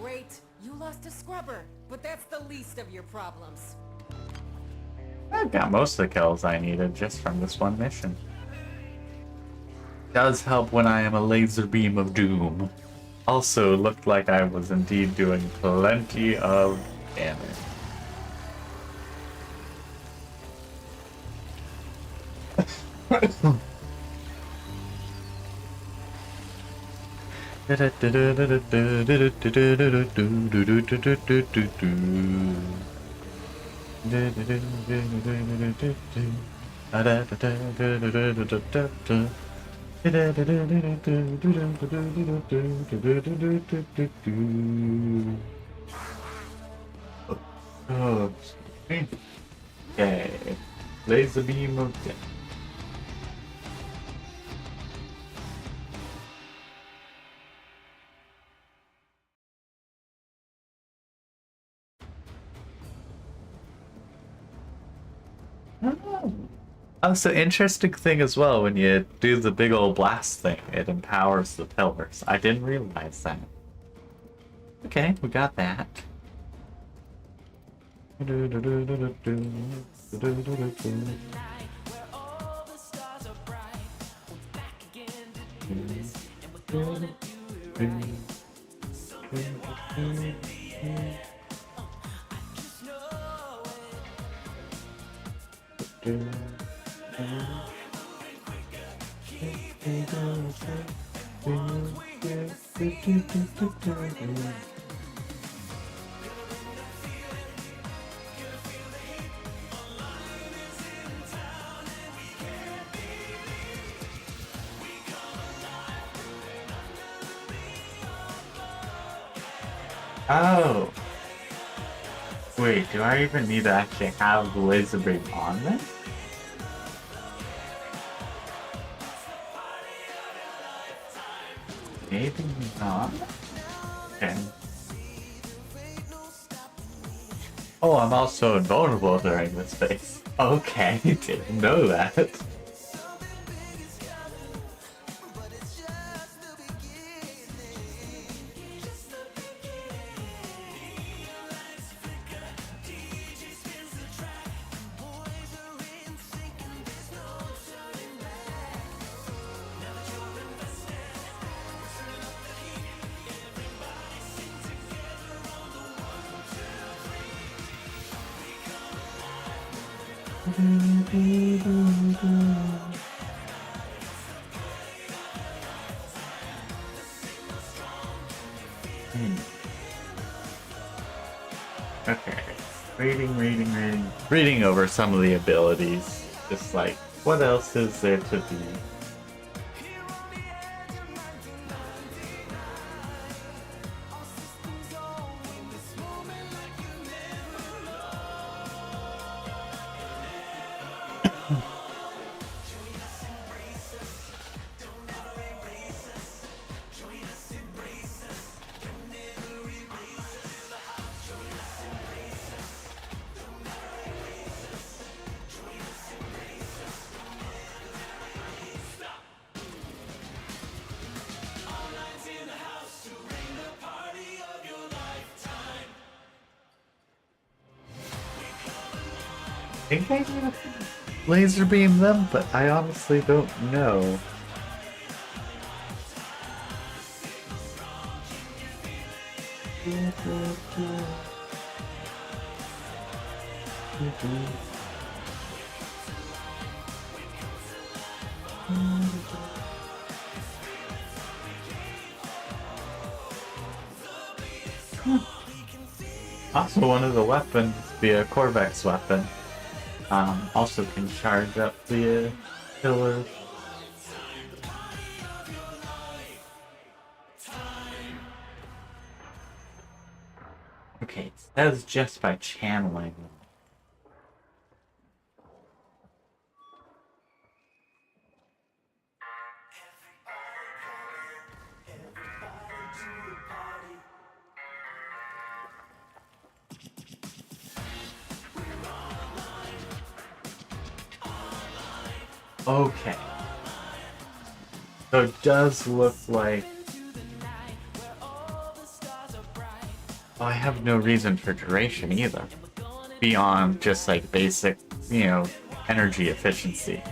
Great, you lost a scrubber, but that's the least of your problems. I got most of the kills I needed just from this one mission. Does help when I am a laser beam of doom. Also, looked like I was indeed doing plenty of damage. Oh, okay. Laser beam of death. Oh, so interesting thing as well, when you do the big old blast thing, it empowers the pillars. I didn't realize that. Okay, we got that. Oh. Wait, do I even need to actually have the laser beam on this? Maybe not. Okay. Oh, I'm also invulnerable during this phase. Okay, didn't know that. Okay. Reading over some of the abilities. Just like, what else is there to do? I think I can laser beam them, but I honestly don't know. Also, one of the weapons, the Corvex weapon, also can charge up the pillars. Okay, it says just by channeling them. Okay. So it does look like... Oh, I have no reason for duration either. Beyond just like basic, energy efficiency.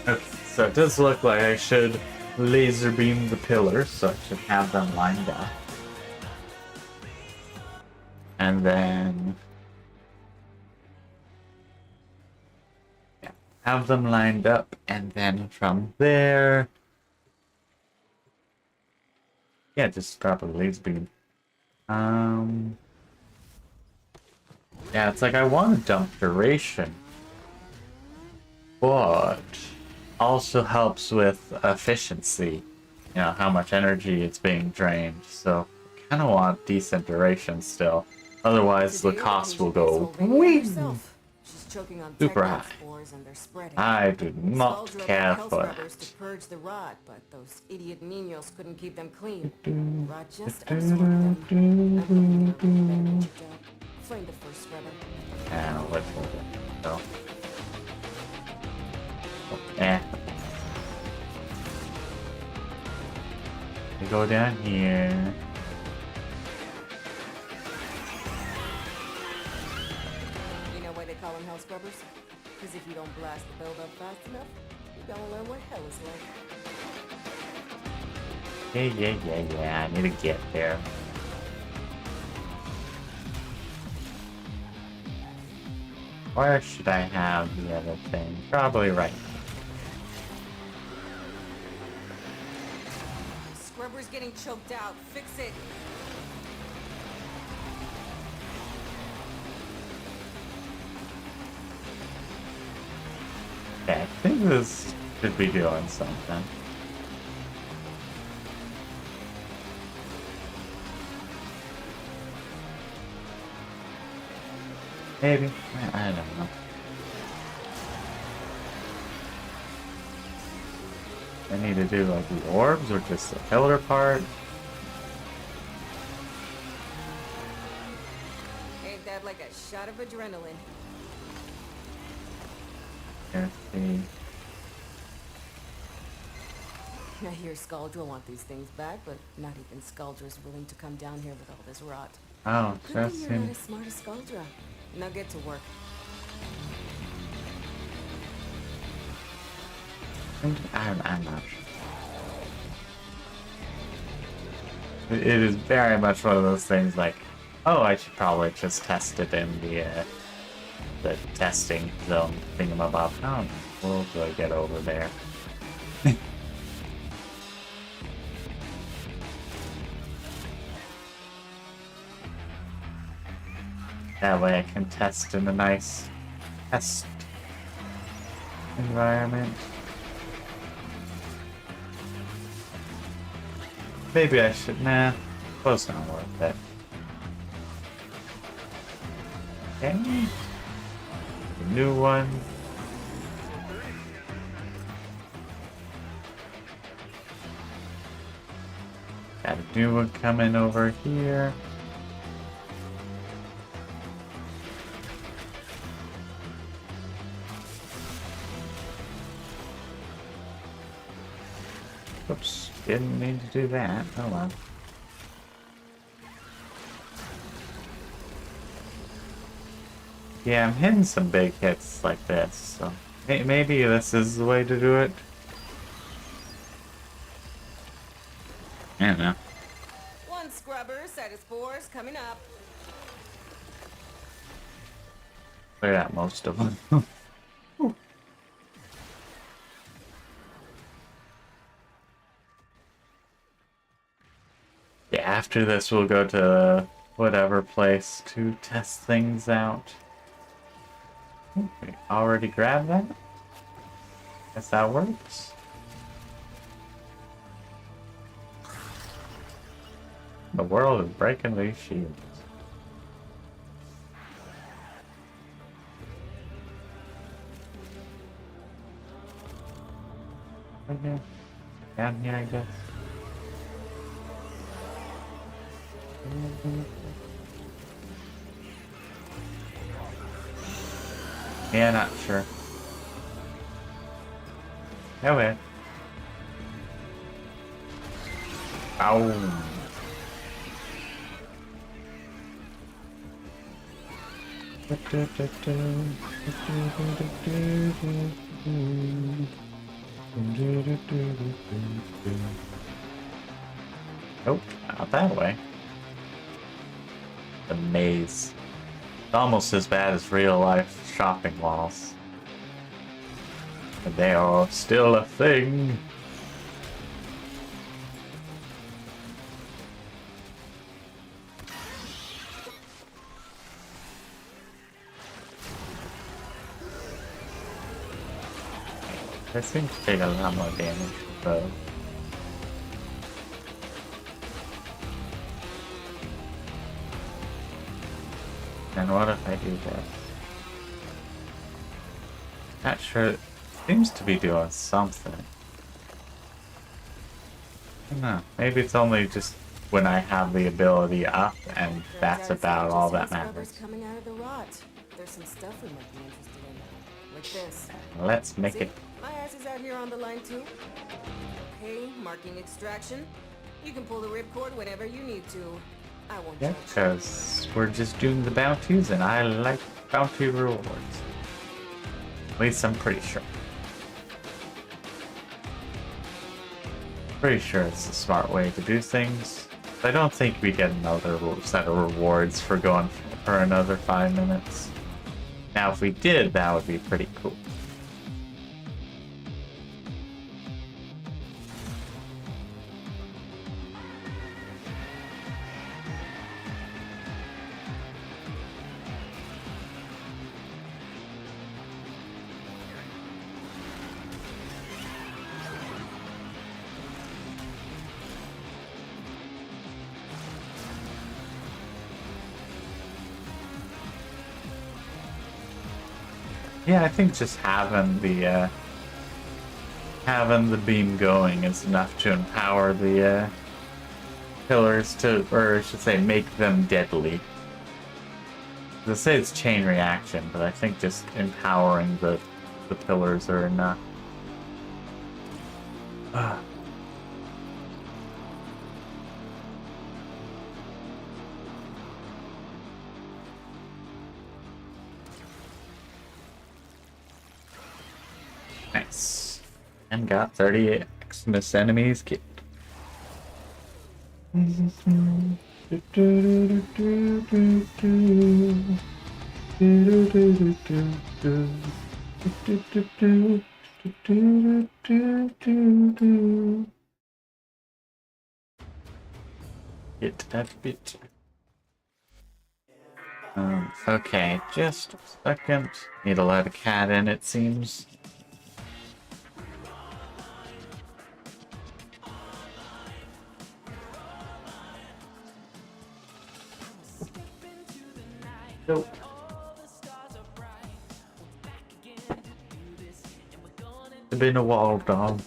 Okay, so it does look like I should laser beam the pillars, so I should have them lined up. And then... yeah, have them lined up, and then from there... yeah, just drop a laser beam. Yeah, it's like I want to dump duration. But... also helps with efficiency, how much energy it's being drained, so kind of want decent duration still, otherwise the cost will go super high. I do not care for it. To purge the rot, but those idiot menials couldn't keep them clean. Rot just absorbed them. Flame the first scrubber. And let's move it. So. Eh. We go down here. You know why they call them hell scrubbers? Because if you don't blast the build up fast enough, you're gonna learn what hell is like. Yeah. I need to get there. Where should I have the other thing? Probably right. Scrubber's getting choked out. Fix it. Okay, I think this should be doing something. Maybe. I don't know. I need to do like the orbs or just the pillar part. Ain't that like a shot of adrenaline? Let's see. I hear Scaldra want these things back, but not even Scaldra's willing to come down here with all this rot. Oh, Good just thing you're not in. as smart as Scaldra. Now get to work. I'm not sure. It is very much one of those things like, oh, I should probably just test it in the testing zone thingamabob. How in the world do I get over there? That way I can test in a nice test environment. Maybe I should. Nah, close not worth it. Okay. The new one. Got a new one coming over here. Oops, didn't mean to do that. Oh well. Yeah, I'm hitting some big hits like this, so maybe this is the way to do it. I don't know. One scrubber, set of spores coming up. Clear out most of them. Yeah, after this we'll go to whatever place to test things out. We already grabbed that? Guess that works. The world is breaking these shields. Okay. Down here, I guess. Yeah, not sure. No way. Ow. Nope, not that way. The maze. It's almost as bad as real life shopping malls. But they are still a thing. They seem to take a lot more damage, though. And what if I do this? Not sure. It seems to be doing something. I don't know. Maybe it's only just when I have the ability up, and that's about all that matters. Coming out of the rot. There's some stuff we might be interested in. like this. Let's make See? it. My ass is out here on the line too. Okay, marking extraction. You can pull the ripcord whenever you need to. I won't Yeah, judge. because we're just doing the bounties, and I like bounty rewards. At least I'm pretty sure. Pretty sure it's the smart way to do things. I don't think we get another set of rewards for going for another 5 minutes. Now, if we did, that would be pretty cool. Yeah, I think just having the beam going is enough to empower the pillars to, or I should say, make them deadly. They say it's chain reaction, but I think just empowering the pillars are enough. Nice. And got 30 Xmas enemies killed. Get that bit. Okay, just a second. Need to let a cat in, it seems. Nope. There's been a wall dog.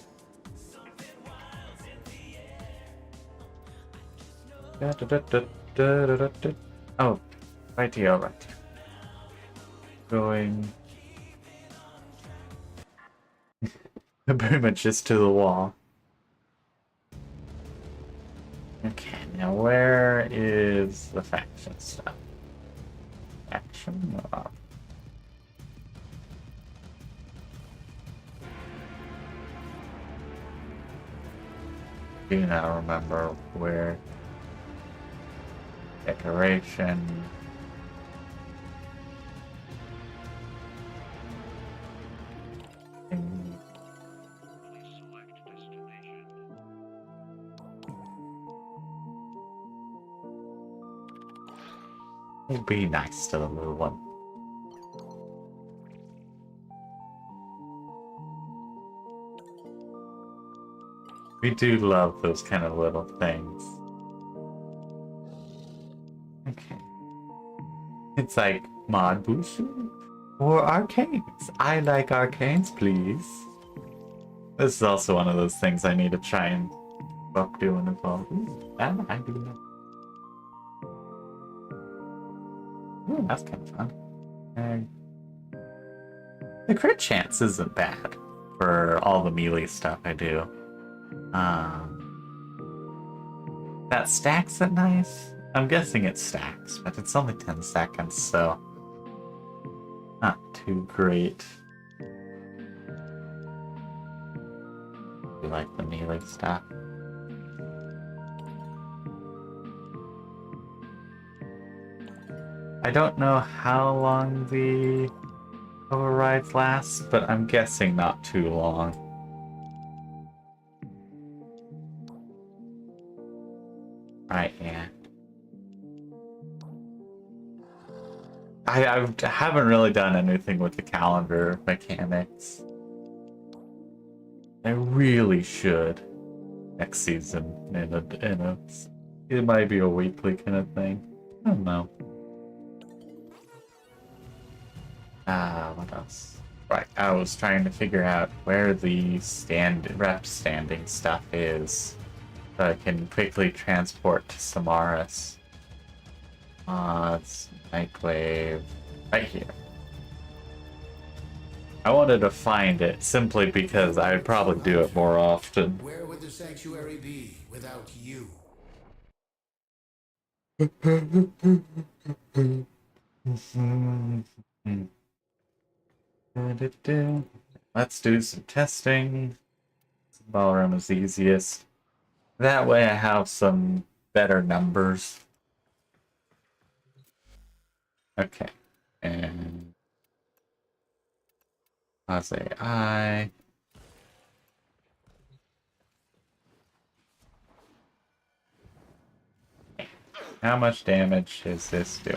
Oh, right here, right here. Going pretty much just to the wall. Okay, now where is the faction stuff? Action. Do not remember where. Decoration. We'll be nice to the little one. We do love those kind of little things. Okay. It's like mod boost or arcanes. I like arcanes, please. This is also one of those things I need to try and stop doing as well. Ooh, that I do know. Ooh, that's kind of fun. The crit chance isn't bad for all the melee stuff I do. That stacks it nice. I'm guessing it stacks, but it's only 10 seconds, so not too great. We like the melee stuff. I don't know how long the overrides last, but I'm guessing not too long. Right, yeah. I haven't really done anything with the calendar mechanics. I really should next season it might be a weekly kind of thing. I don't know. What else? Right, I was trying to figure out where the rep standing stuff is so I can quickly transport to Samaras. It's Nightwave right here. I wanted to find it simply because I'd probably do it more often. Where would the sanctuary be without you? Let's do some testing. Ballroom is easiest. That way I have some better numbers. Okay. And I'll say I. How much damage is this doing?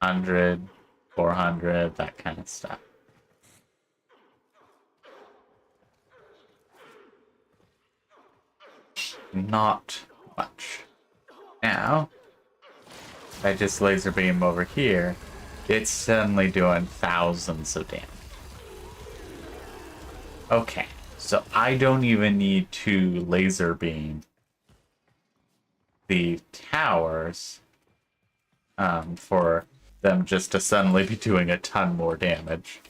100, 400, that kind of stuff. Not much. Now, if I just laser beam over here, it's suddenly doing thousands of damage. Okay, so I don't even need to laser beam the towers for them just to suddenly be doing a ton more damage.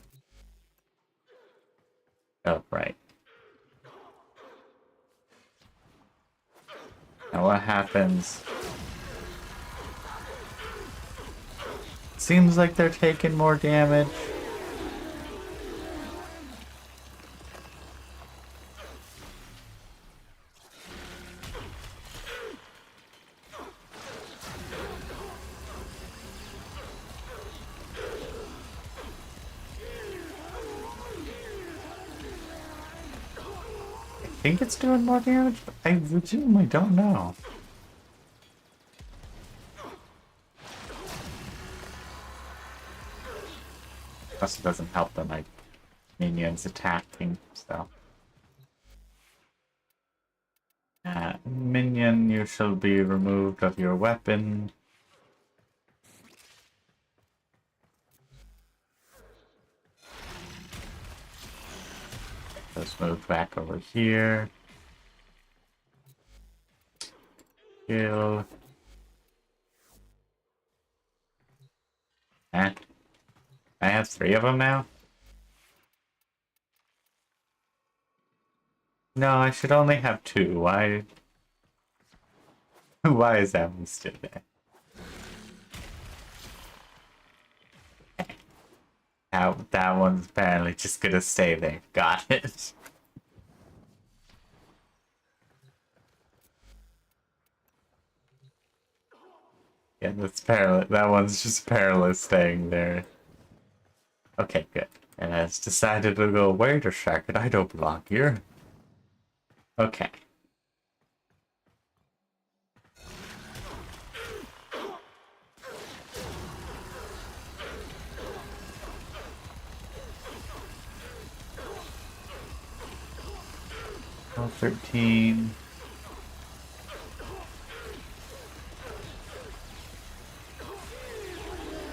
Oh, right. Now what happens? Seems like they're taking more damage. I think it's doing more damage, but I legitimately don't know. Also doesn't help that my minions attacking, so. Minion, you shall be removed of your weapon. Let's move back over here. Kill. I have 3 of them now? No, I should only have 2. Why? Why is that one still there? That one's apparently just gonna stay there. Got it. Yeah, that's perilous. That one's just perilous staying there. Okay, good. And it's decided to go, wait a second, I don't belong here. Okay. Oh, 13.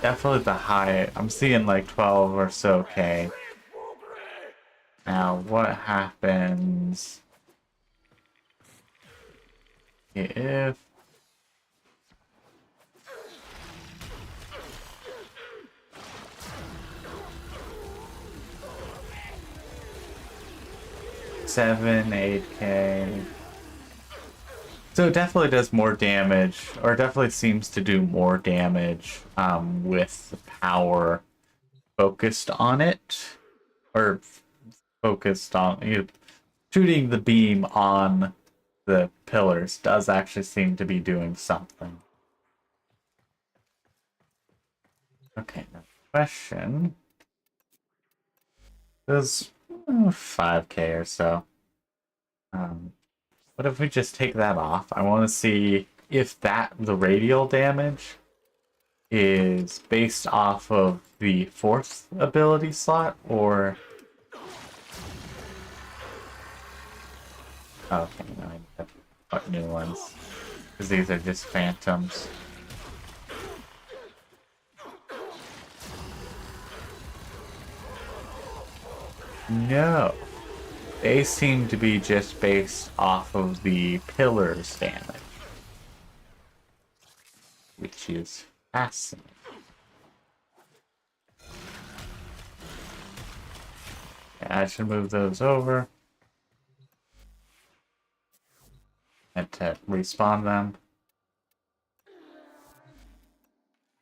Definitely the high. I'm seeing like 12 or so K. Now, what happens if seven, 8K? So it definitely does more damage, or definitely seems to do more damage with the power focused on it, or focused on shooting the beam on the pillars does actually seem to be doing something. Okay, now the question is 5K or so. What if we just take that off? I want to see if the radial damage is based off of the 4th ability slot, or... Okay, no, I have to put new ones, because these are just phantoms. No. They seem to be just based off of the pillars damage. Which is Fascinating. Yeah, I should move those over. And to respawn them.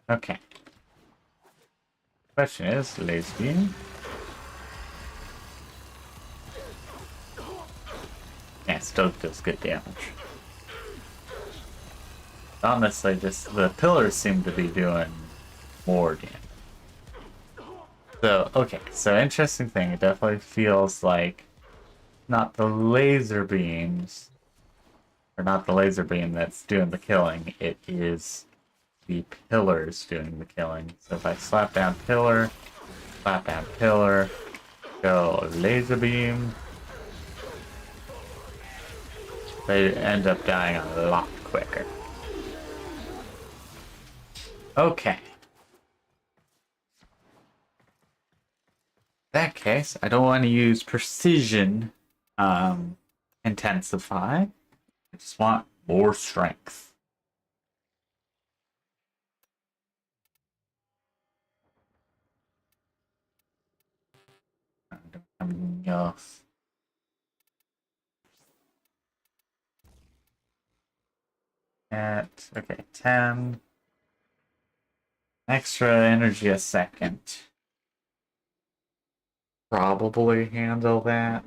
Okay. Question is, laser beam. Yeah, still does good damage. Honestly, just the pillars seem to be doing more damage. So, okay, so interesting thing, it definitely feels like not the laser beams, or not the laser beam that's doing the killing, it is the pillars doing the killing. So if I slap down pillar, go laser beam, they end up dying a lot quicker. Okay. In that case, I don't want to use precision intensify. I just want more strength. I don't have anything else. Okay, 10. Extra energy a second. Probably handle that.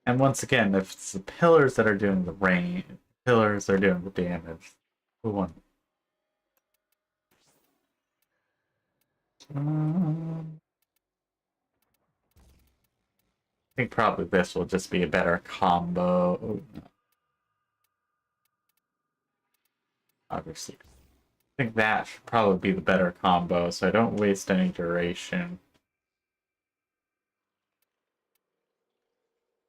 And once again, if it's the pillars that are doing the rain, pillars are doing the damage. Who won? I think probably this will just be a better combo. Oh, no. Obviously. I think that should probably be the better combo, so I don't waste any duration.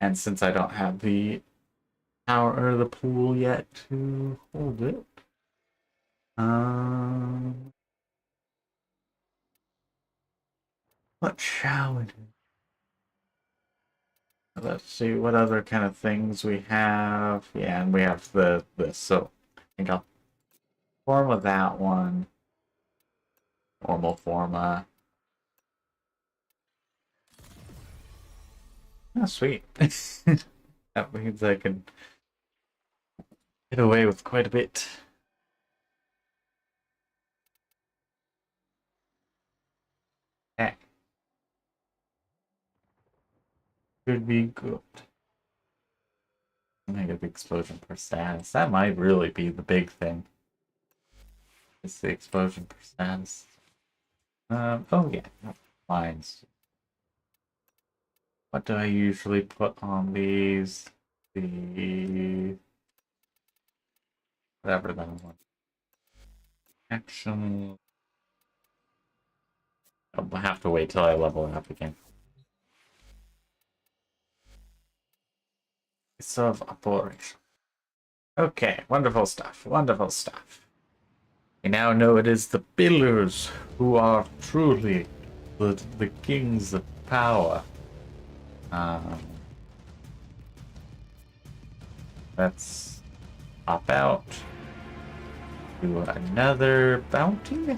And since I don't have the power or the pool yet to hold it, what shall we do? Let's see what other kind of things we have. Yeah, and we have this. So I think I'll forma that one. Normal forma. Oh, sweet. That means I can get away with quite a bit. Okay. Should be good. Negative explosion per status. That might really be the big thing. It's the explosion per status. Oh yeah, lines. What do I usually put on these? The whatever that one. Action. I'll have to wait till I level up again. Of operation. Okay, wonderful stuff. Wonderful stuff. We now know it is the pillars who are truly the kings of power. Let's hop out. Do another bounty.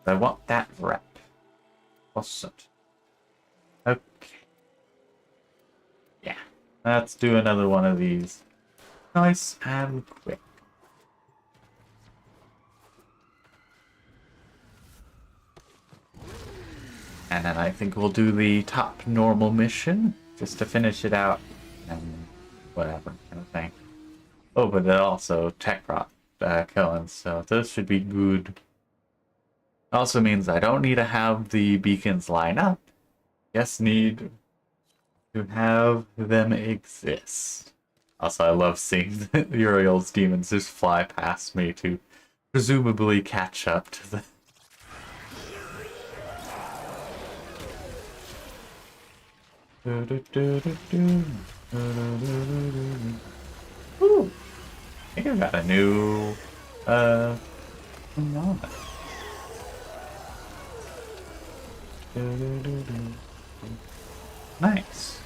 I want that rep. What's it? Okay. Yeah. Let's do another one of these. Nice and quick. And then I think we'll do the top normal mission, just to finish it out, and whatever kind of thing. Oh, but it also tech rot killing, so this should be good. Also means I don't need to have the beacons line up, just need to have them exist. Also, I love seeing Uriel's demons just fly past me to presumably catch up to the... Ooh, I think I got a new thing on it. Nice.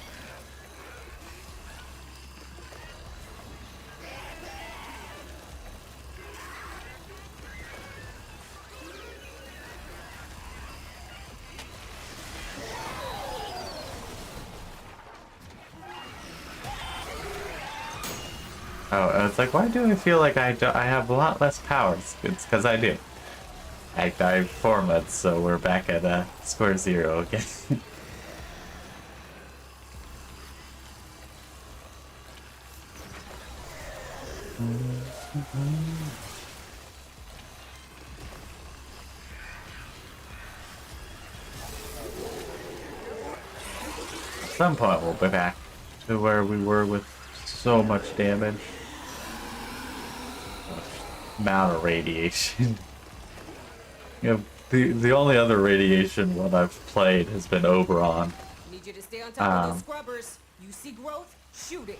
Oh, it's like, why do I feel like I have a lot less powers? It's because I do. I format, so we're back at square zero again. At some point we'll be back to where we were with so much damage. Amount of radiation. You know, the only other radiation one I've played has been Oberon. Need you to stay on top of those scrubbers. You see growth? Shoot it.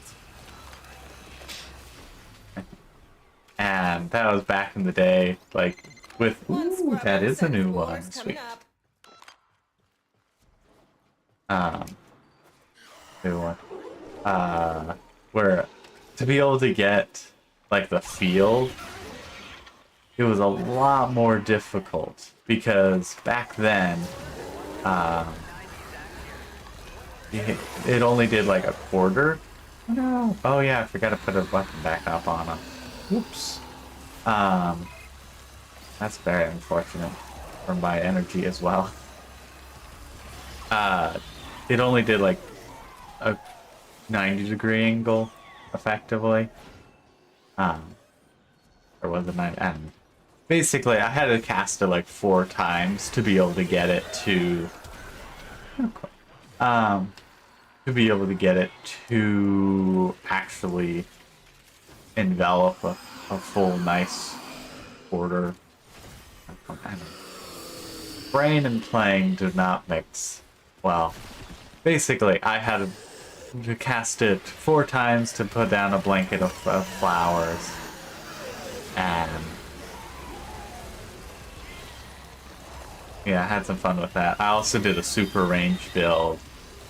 And that was back in the day, like, with, ooh, that is a new one, sweet. New one. Where, to be able to get, like, the field, it was a lot more difficult, because back then, it only did, like, a quarter. Oh, no. Oh, yeah, I forgot to put a weapon back up on him. Oops. That's very unfortunate for my energy as well. It only did like a 90-degree angle, effectively. Or was it 90? And basically, I had to cast it like 4 times to be able to get it to, actually envelop a full nice order. Brain and playing did not mix well. Basically, I had to cast it 4 times to put down a blanket of flowers, and yeah, I had some fun with that. I also did a super range build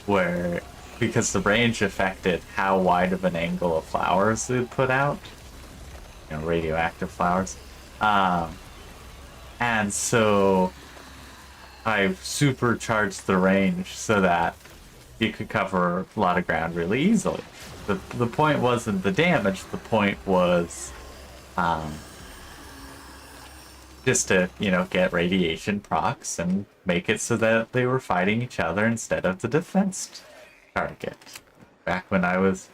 where, because the range affected how wide of an angle of flowers it put out, you know, radioactive flowers, and so I supercharged the range so that you could cover a lot of ground really easily. The point wasn't the damage, the point was just to, you know, get radiation procs and make it so that they were fighting each other instead of the defense target. Back when I was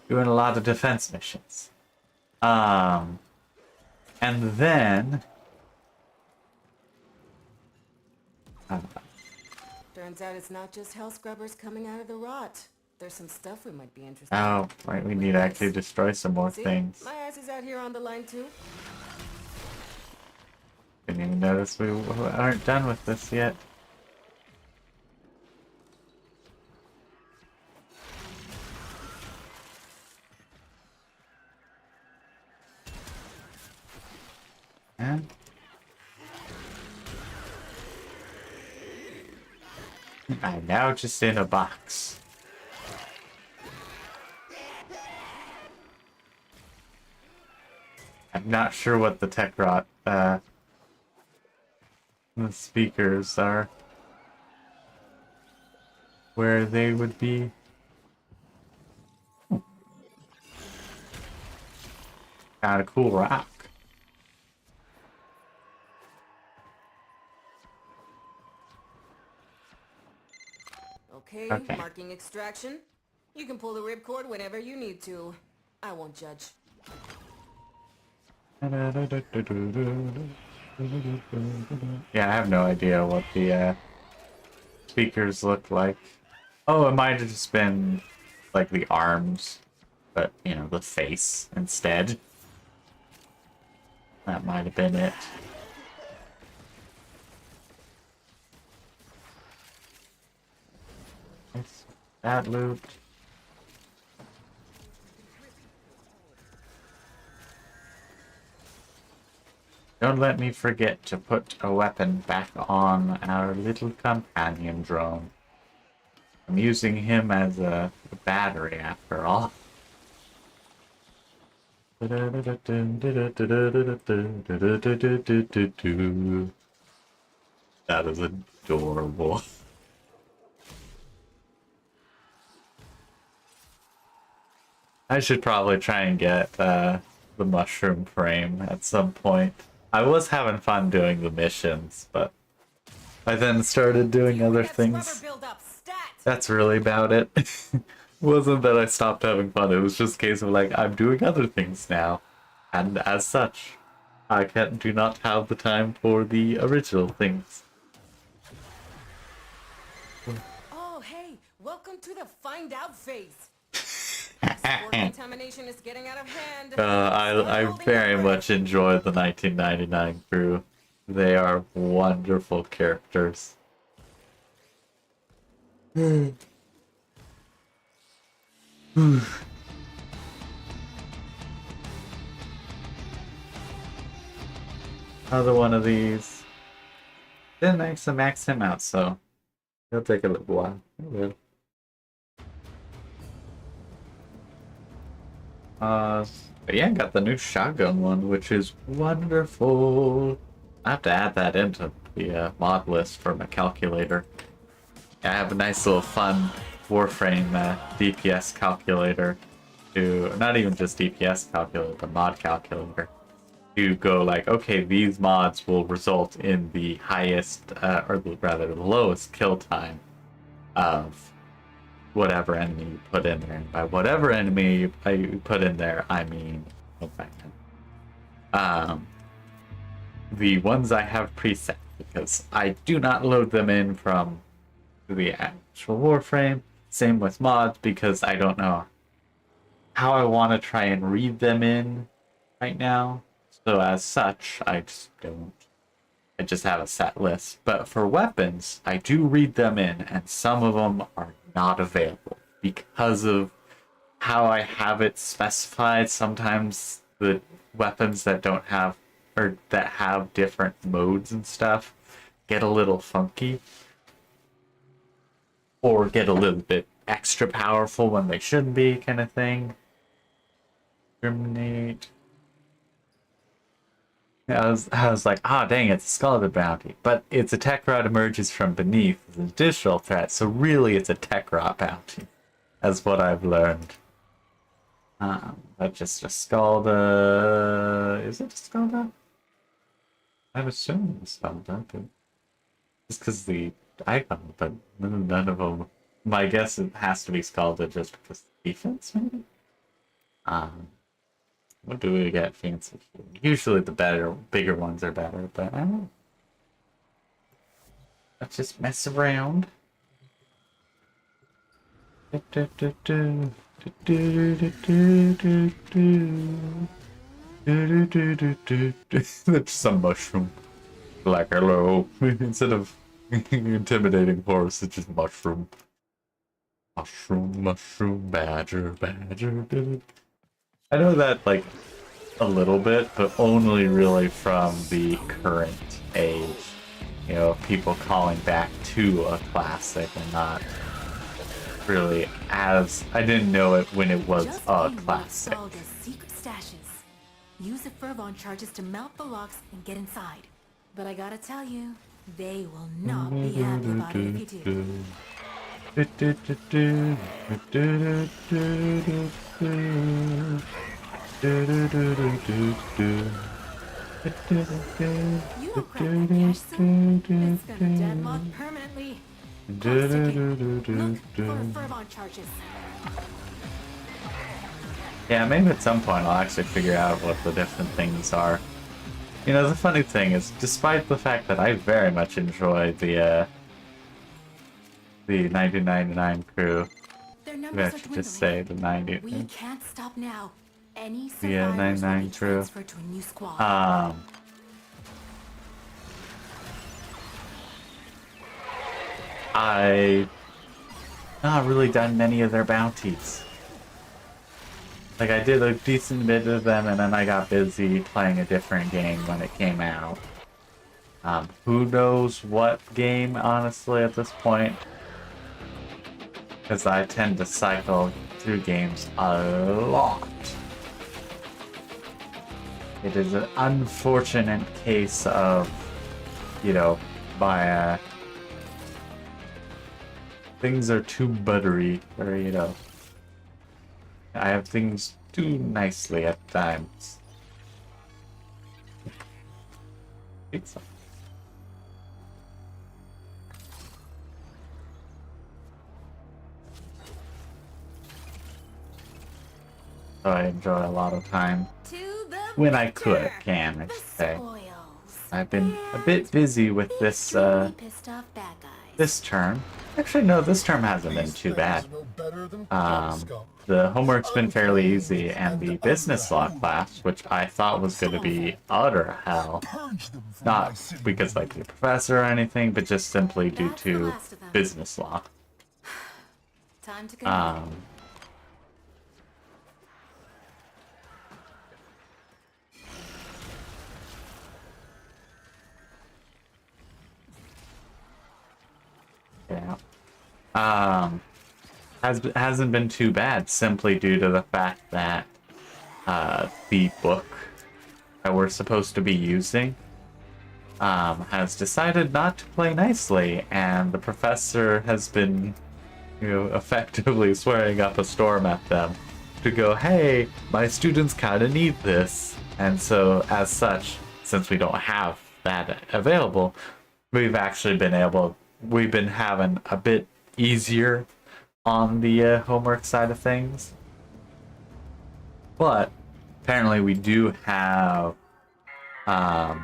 doing a lot of defense missions. And then Turns out it's not just hell scrubbers coming out of the rot. There's some stuff we might be interested in. oh, right, we need to actually destroy some more See? things. My ass is out here on the line too. Didn't even notice we aren't done with this yet. And I'm now just in a box. I'm not sure what the tech rot, the speakers are. Where they would be. Kind of cool rock. Okay, marking extraction. You can pull the ripcord whenever you need to. I won't judge. Yeah, I have no idea what the speakers look like. Oh, it might have just been like the arms, but you know, the face instead. That might have been it. That loot. Don't let me forget to put a weapon back on our little companion drone. I'm using him as a battery after all. That is adorable. I should probably try and get the mushroom frame at some point. I was having fun doing the missions, but I then started doing other things. That's really about it. It wasn't that I stopped having fun, it was just a case of like, I'm doing other things now. And as such, I do not have the time for the original things. Oh, hey, welcome to the find out phase. Spore contamination is getting out of hand. I very much enjoy the 1999 crew. They are wonderful characters. Another one of these. Didn't actually max him out, so it'll take a little while. It will. But yeah, got the new shotgun one, which is wonderful. I have to add that into the mod list for my calculator. I have a nice little fun Warframe DPS calculator to, not even just DPS calculator, but mod calculator. To go like, okay, these mods will result in the highest, or rather the lowest kill time of whatever enemy you put in there. And by whatever enemy you put in there, I mean, the ones I have preset, because I do not load them in from the actual Warframe. Same with mods, because I don't know how I want to try and read them in right now. So as such, I just don't. I just have a set list. But for weapons, I do read them in, and some of them are not available because of how I have it specified. Sometimes the weapons that don't have, or that have different modes and stuff, get a little funky. Or get a little bit extra powerful when they shouldn't be, kind of thing. Discriminate. I was like, ah, dang, it's a Scalded bounty. But its attack rod emerges from beneath as an additional threat, so really it's a tech rod bounty. That's what I've learned. That's just a Scalda. Is it a Scalda? I'm assuming it's Scalda, but just because the icon, but none of them. My guess it has to be Scalda just because of defense, maybe? What do we get fancy? Usually the bigger ones are better, but I don't know. Let's just mess around. That's some mushroom. Like, hello. Instead of intimidating forest, it's just mushroom. Mushroom, badger. I know that, like, a little bit, but only really from the current age. You know, people calling back to a classic and not really as... I didn't know it when it was a classic. Secret stashes. Use the Fervon charges to melt the locks and get inside. But I gotta tell you, they will not be happy about it if you do. You don't grab that cash soon. It's gonna deadlock permanently. Look for Fervon charges. Yeah, maybe at some point I'll actually figure out what the different things are. You know, the funny thing is, despite the fact that I very much enjoy the 1999 crew, I should just say the 90. We can't stop now. Any The 99 crew. transferred to a new squad. not really done many of their bounties. Like, I did a decent bit of them, and then I got busy playing a different game when it came out. Who knows what game, honestly, at this point? Because I tend to cycle through games a lot. It is an unfortunate case of, you know, my, things are too buttery, or, you know, I have things too nicely at times. Pizza. So I enjoy a lot of time when I can, I should say. I've been a bit busy with this this term. Actually, no, this term hasn't been too bad. The homework's been fairly easy, and the business law class, which I thought was going to be utter hell, not because like the professor or anything, but just simply due to business law. Yeah. Hasn't been too bad, simply due to the fact that the book that we're supposed to be using has decided not to play nicely, and the professor has been, you know, effectively swearing up a storm at them to go, hey, my students kind of need this. And so, as such, since we don't have that available, we've been having a bit easier on the homework side of things. But apparently we do have a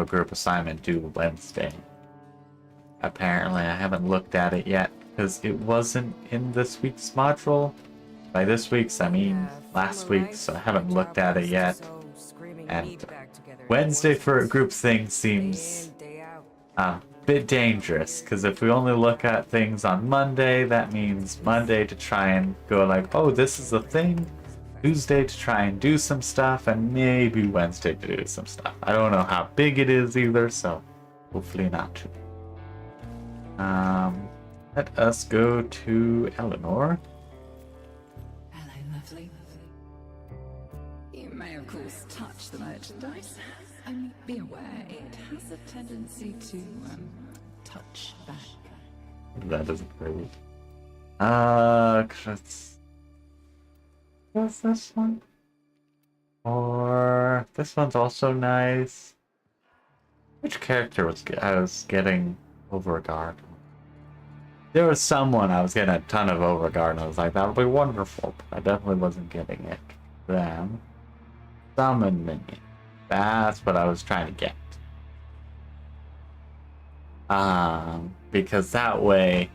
group assignment due Wednesday. Apparently, I haven't looked at it yet because it wasn't in this week's module. By this week's, I mean last week's, so I haven't looked at it yet. And Wednesday for a group thing seems bit dangerous, because if we only look at things on Monday, that means Monday to try and go like, oh, this is a thing, Tuesday to try and do some stuff, and maybe Wednesday to do some stuff. I don't know how big it is either, so hopefully not too. Let us go to Eleanor. Hello, lovely. You may of course touch the merchandise. Only be aware it has a tendency to touch back. That isn't great. What's this one? Or this one's also nice. Which character I was getting overguard? There was someone I was getting a ton of overguard, and I was like, that'll be wonderful. But I definitely wasn't getting it. Then summon minion. That's what I was trying to get. Because that way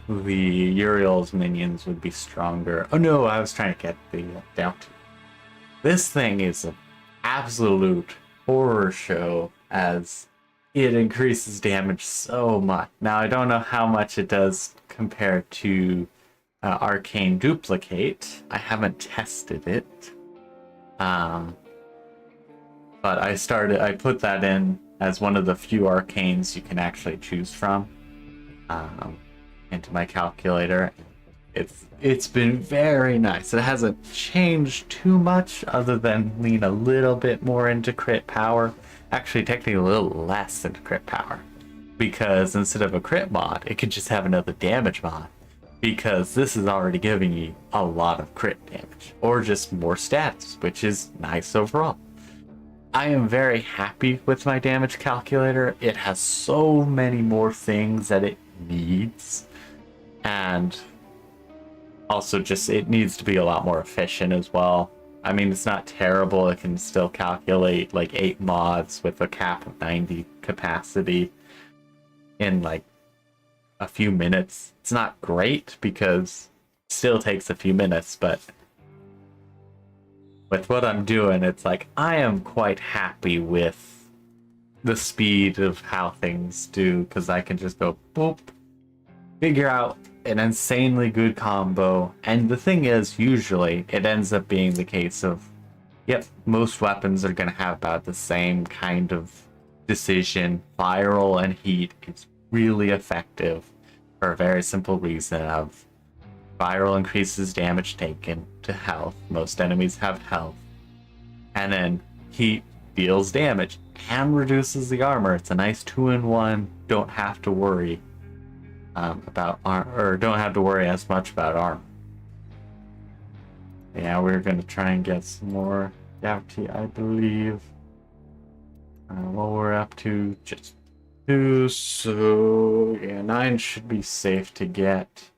the Uriel's minions would be stronger. Oh no, I was trying to get the Bounty. This thing is an absolute horror show, as it increases damage so much. Now, I don't know how much it does compared to Arcane Duplicate. I haven't tested it. But I put that in as one of the few arcanes you can actually choose from into my calculator. It's been very nice. It hasn't changed too much other than lean a little bit more into crit power. Actually, technically a little less into crit power. Because instead of a crit mod, it could just have another damage mod. Because this is already giving you a lot of crit damage. Or just more stats, which is nice overall. I am very happy with my damage calculator. It has so many more things that it needs. And also just, it needs to be a lot more efficient as well. I mean, it's not terrible. It can still calculate like 8 mods with a cap of 90 capacity in like a few minutes. It's not great because it still takes a few minutes, but with what I'm doing, it's like I am quite happy with the speed of how things do, because I can just go boop, figure out an insanely good combo. And the thing is, usually it ends up being the case of, yep, most weapons are going to have about the same kind of decision. Viral and heat is really effective for a very simple reason of viral increases damage taken to health. Most enemies have health. And then heat deals damage and reduces the armor. It's a nice 2-in-1. Don't have to worry about or don't have to worry as much about armor. Yeah, we're gonna try and get some more Gravity, I believe. What we're up to, just 2, so yeah, 9 should be safe to get.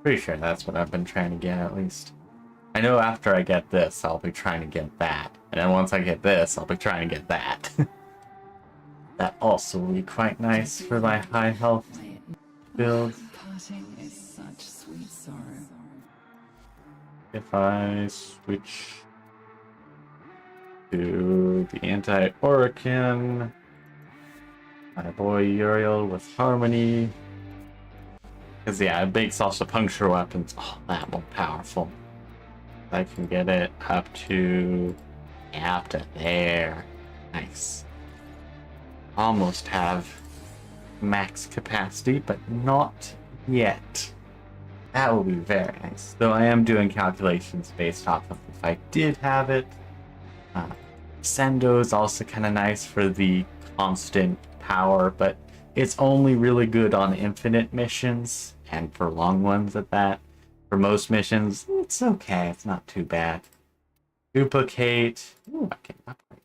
Pretty sure that's what I've been trying to get, at least. I know after I get this, I'll be trying to get that. And then once I get this, I'll be trying to get that. That also will be quite nice for my high health build. Parting is such sweet sorrow. If I switch to the anti-Orican, my boy Uriel with Harmony. Because yeah, it makes also puncture weapons that more powerful. I can get it up to there. Nice. Almost have max capacity, but not yet. That will be very nice. Though I am doing calculations based off of if I did have it. Sendo is also kind of nice for the constant power, but it's only really good on infinite missions, and for long ones at that. For most missions, it's okay. It's not too bad. Duplicate. Ooh, I can upgrade.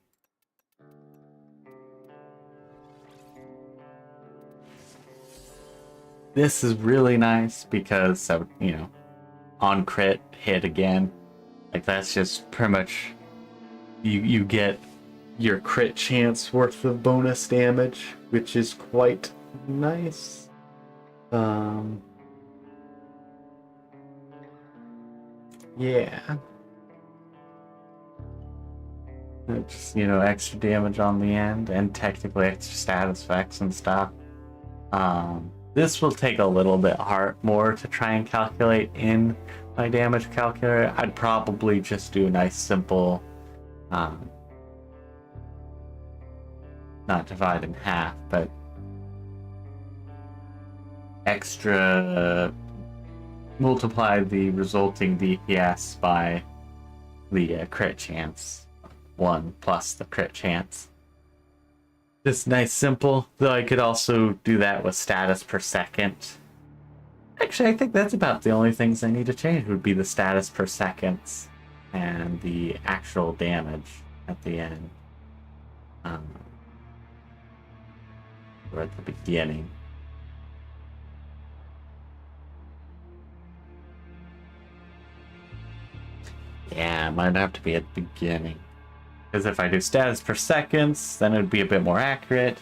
This is really nice because, you know, on crit, hit again. Like, that's just pretty much, you get your crit chance worth of bonus damage, which is quite nice. Yeah. Just, you know, extra damage on the end, and technically extra status effects and stuff. This will take a little bit more to try and calculate in my damage calculator. I'd probably just do a nice simple, not divide in half, but extra multiply the resulting DPS by the crit chance. 1 plus the crit chance. Just nice, simple. Though I could also do that with status per second. Actually, I think that's about the only things I need to change would be the status per seconds and the actual damage at the end. Or at the beginning. Yeah, it might have to be at the beginning. Because if I do status per seconds, then it would be a bit more accurate.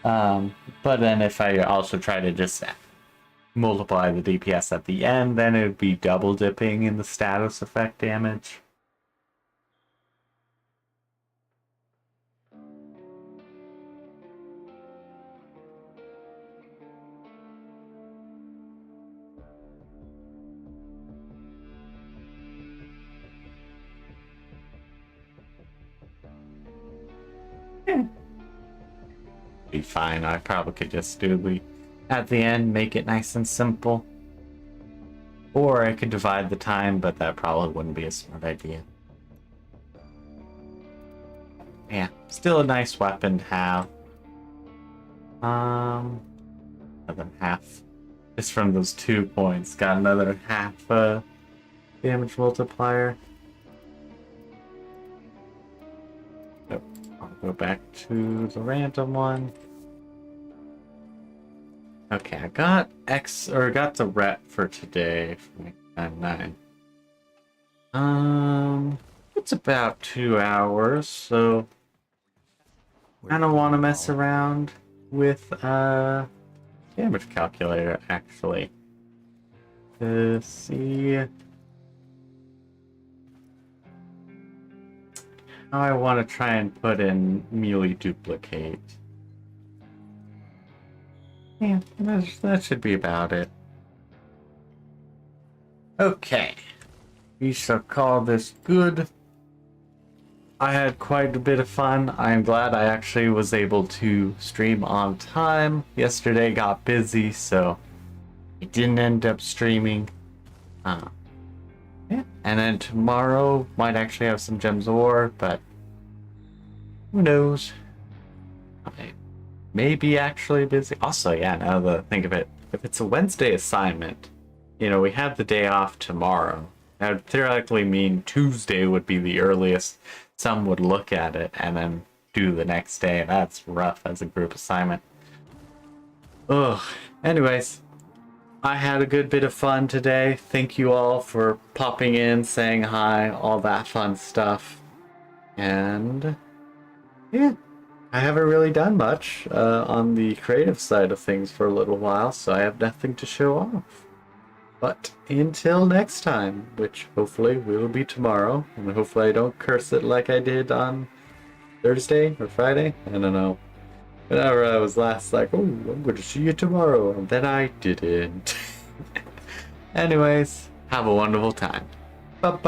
But then if I also try to just multiply the DPS at the end, then it would be double dipping in the status effect damage. Be fine. I probably could just do the at the end, make it nice and simple. Or I could divide the time, but that probably wouldn't be a smart idea. Yeah, still a nice weapon to have. Another half. Just from those 2 points, got another half damage multiplier. Oh, I'll go back to the random one. Okay, I got got the rep for today for 9. It's about 2 hours, so I don't want to mess around with damage calculator actually to see how I want to try and put in melee duplicate. Yeah, that should be about it. Okay. We shall call this good. I had quite a bit of fun. I am glad I actually was able to stream on time. Yesterday got busy, so I didn't end up streaming. Yeah. And then tomorrow might actually have some Gems of War, but who knows? I may be actually busy. Also, yeah, now that I think of it, if it's a Wednesday assignment, you know, we have the day off tomorrow. That would theoretically mean Tuesday would be the earliest some would look at it and then do the next day. That's rough as a group assignment. Ugh. Anyways, I had a good bit of fun today. Thank you all for popping in, saying hi, all that fun stuff. And yeah, I haven't really done much on the creative side of things for a little while, so I have nothing to show off. But until next time, which hopefully will be tomorrow, and hopefully I don't curse it like I did on Thursday or Friday. I don't know. Whenever I was last like, oh, I'm going to see you tomorrow, and then I didn't. Anyways, have a wonderful time. Bye-bye.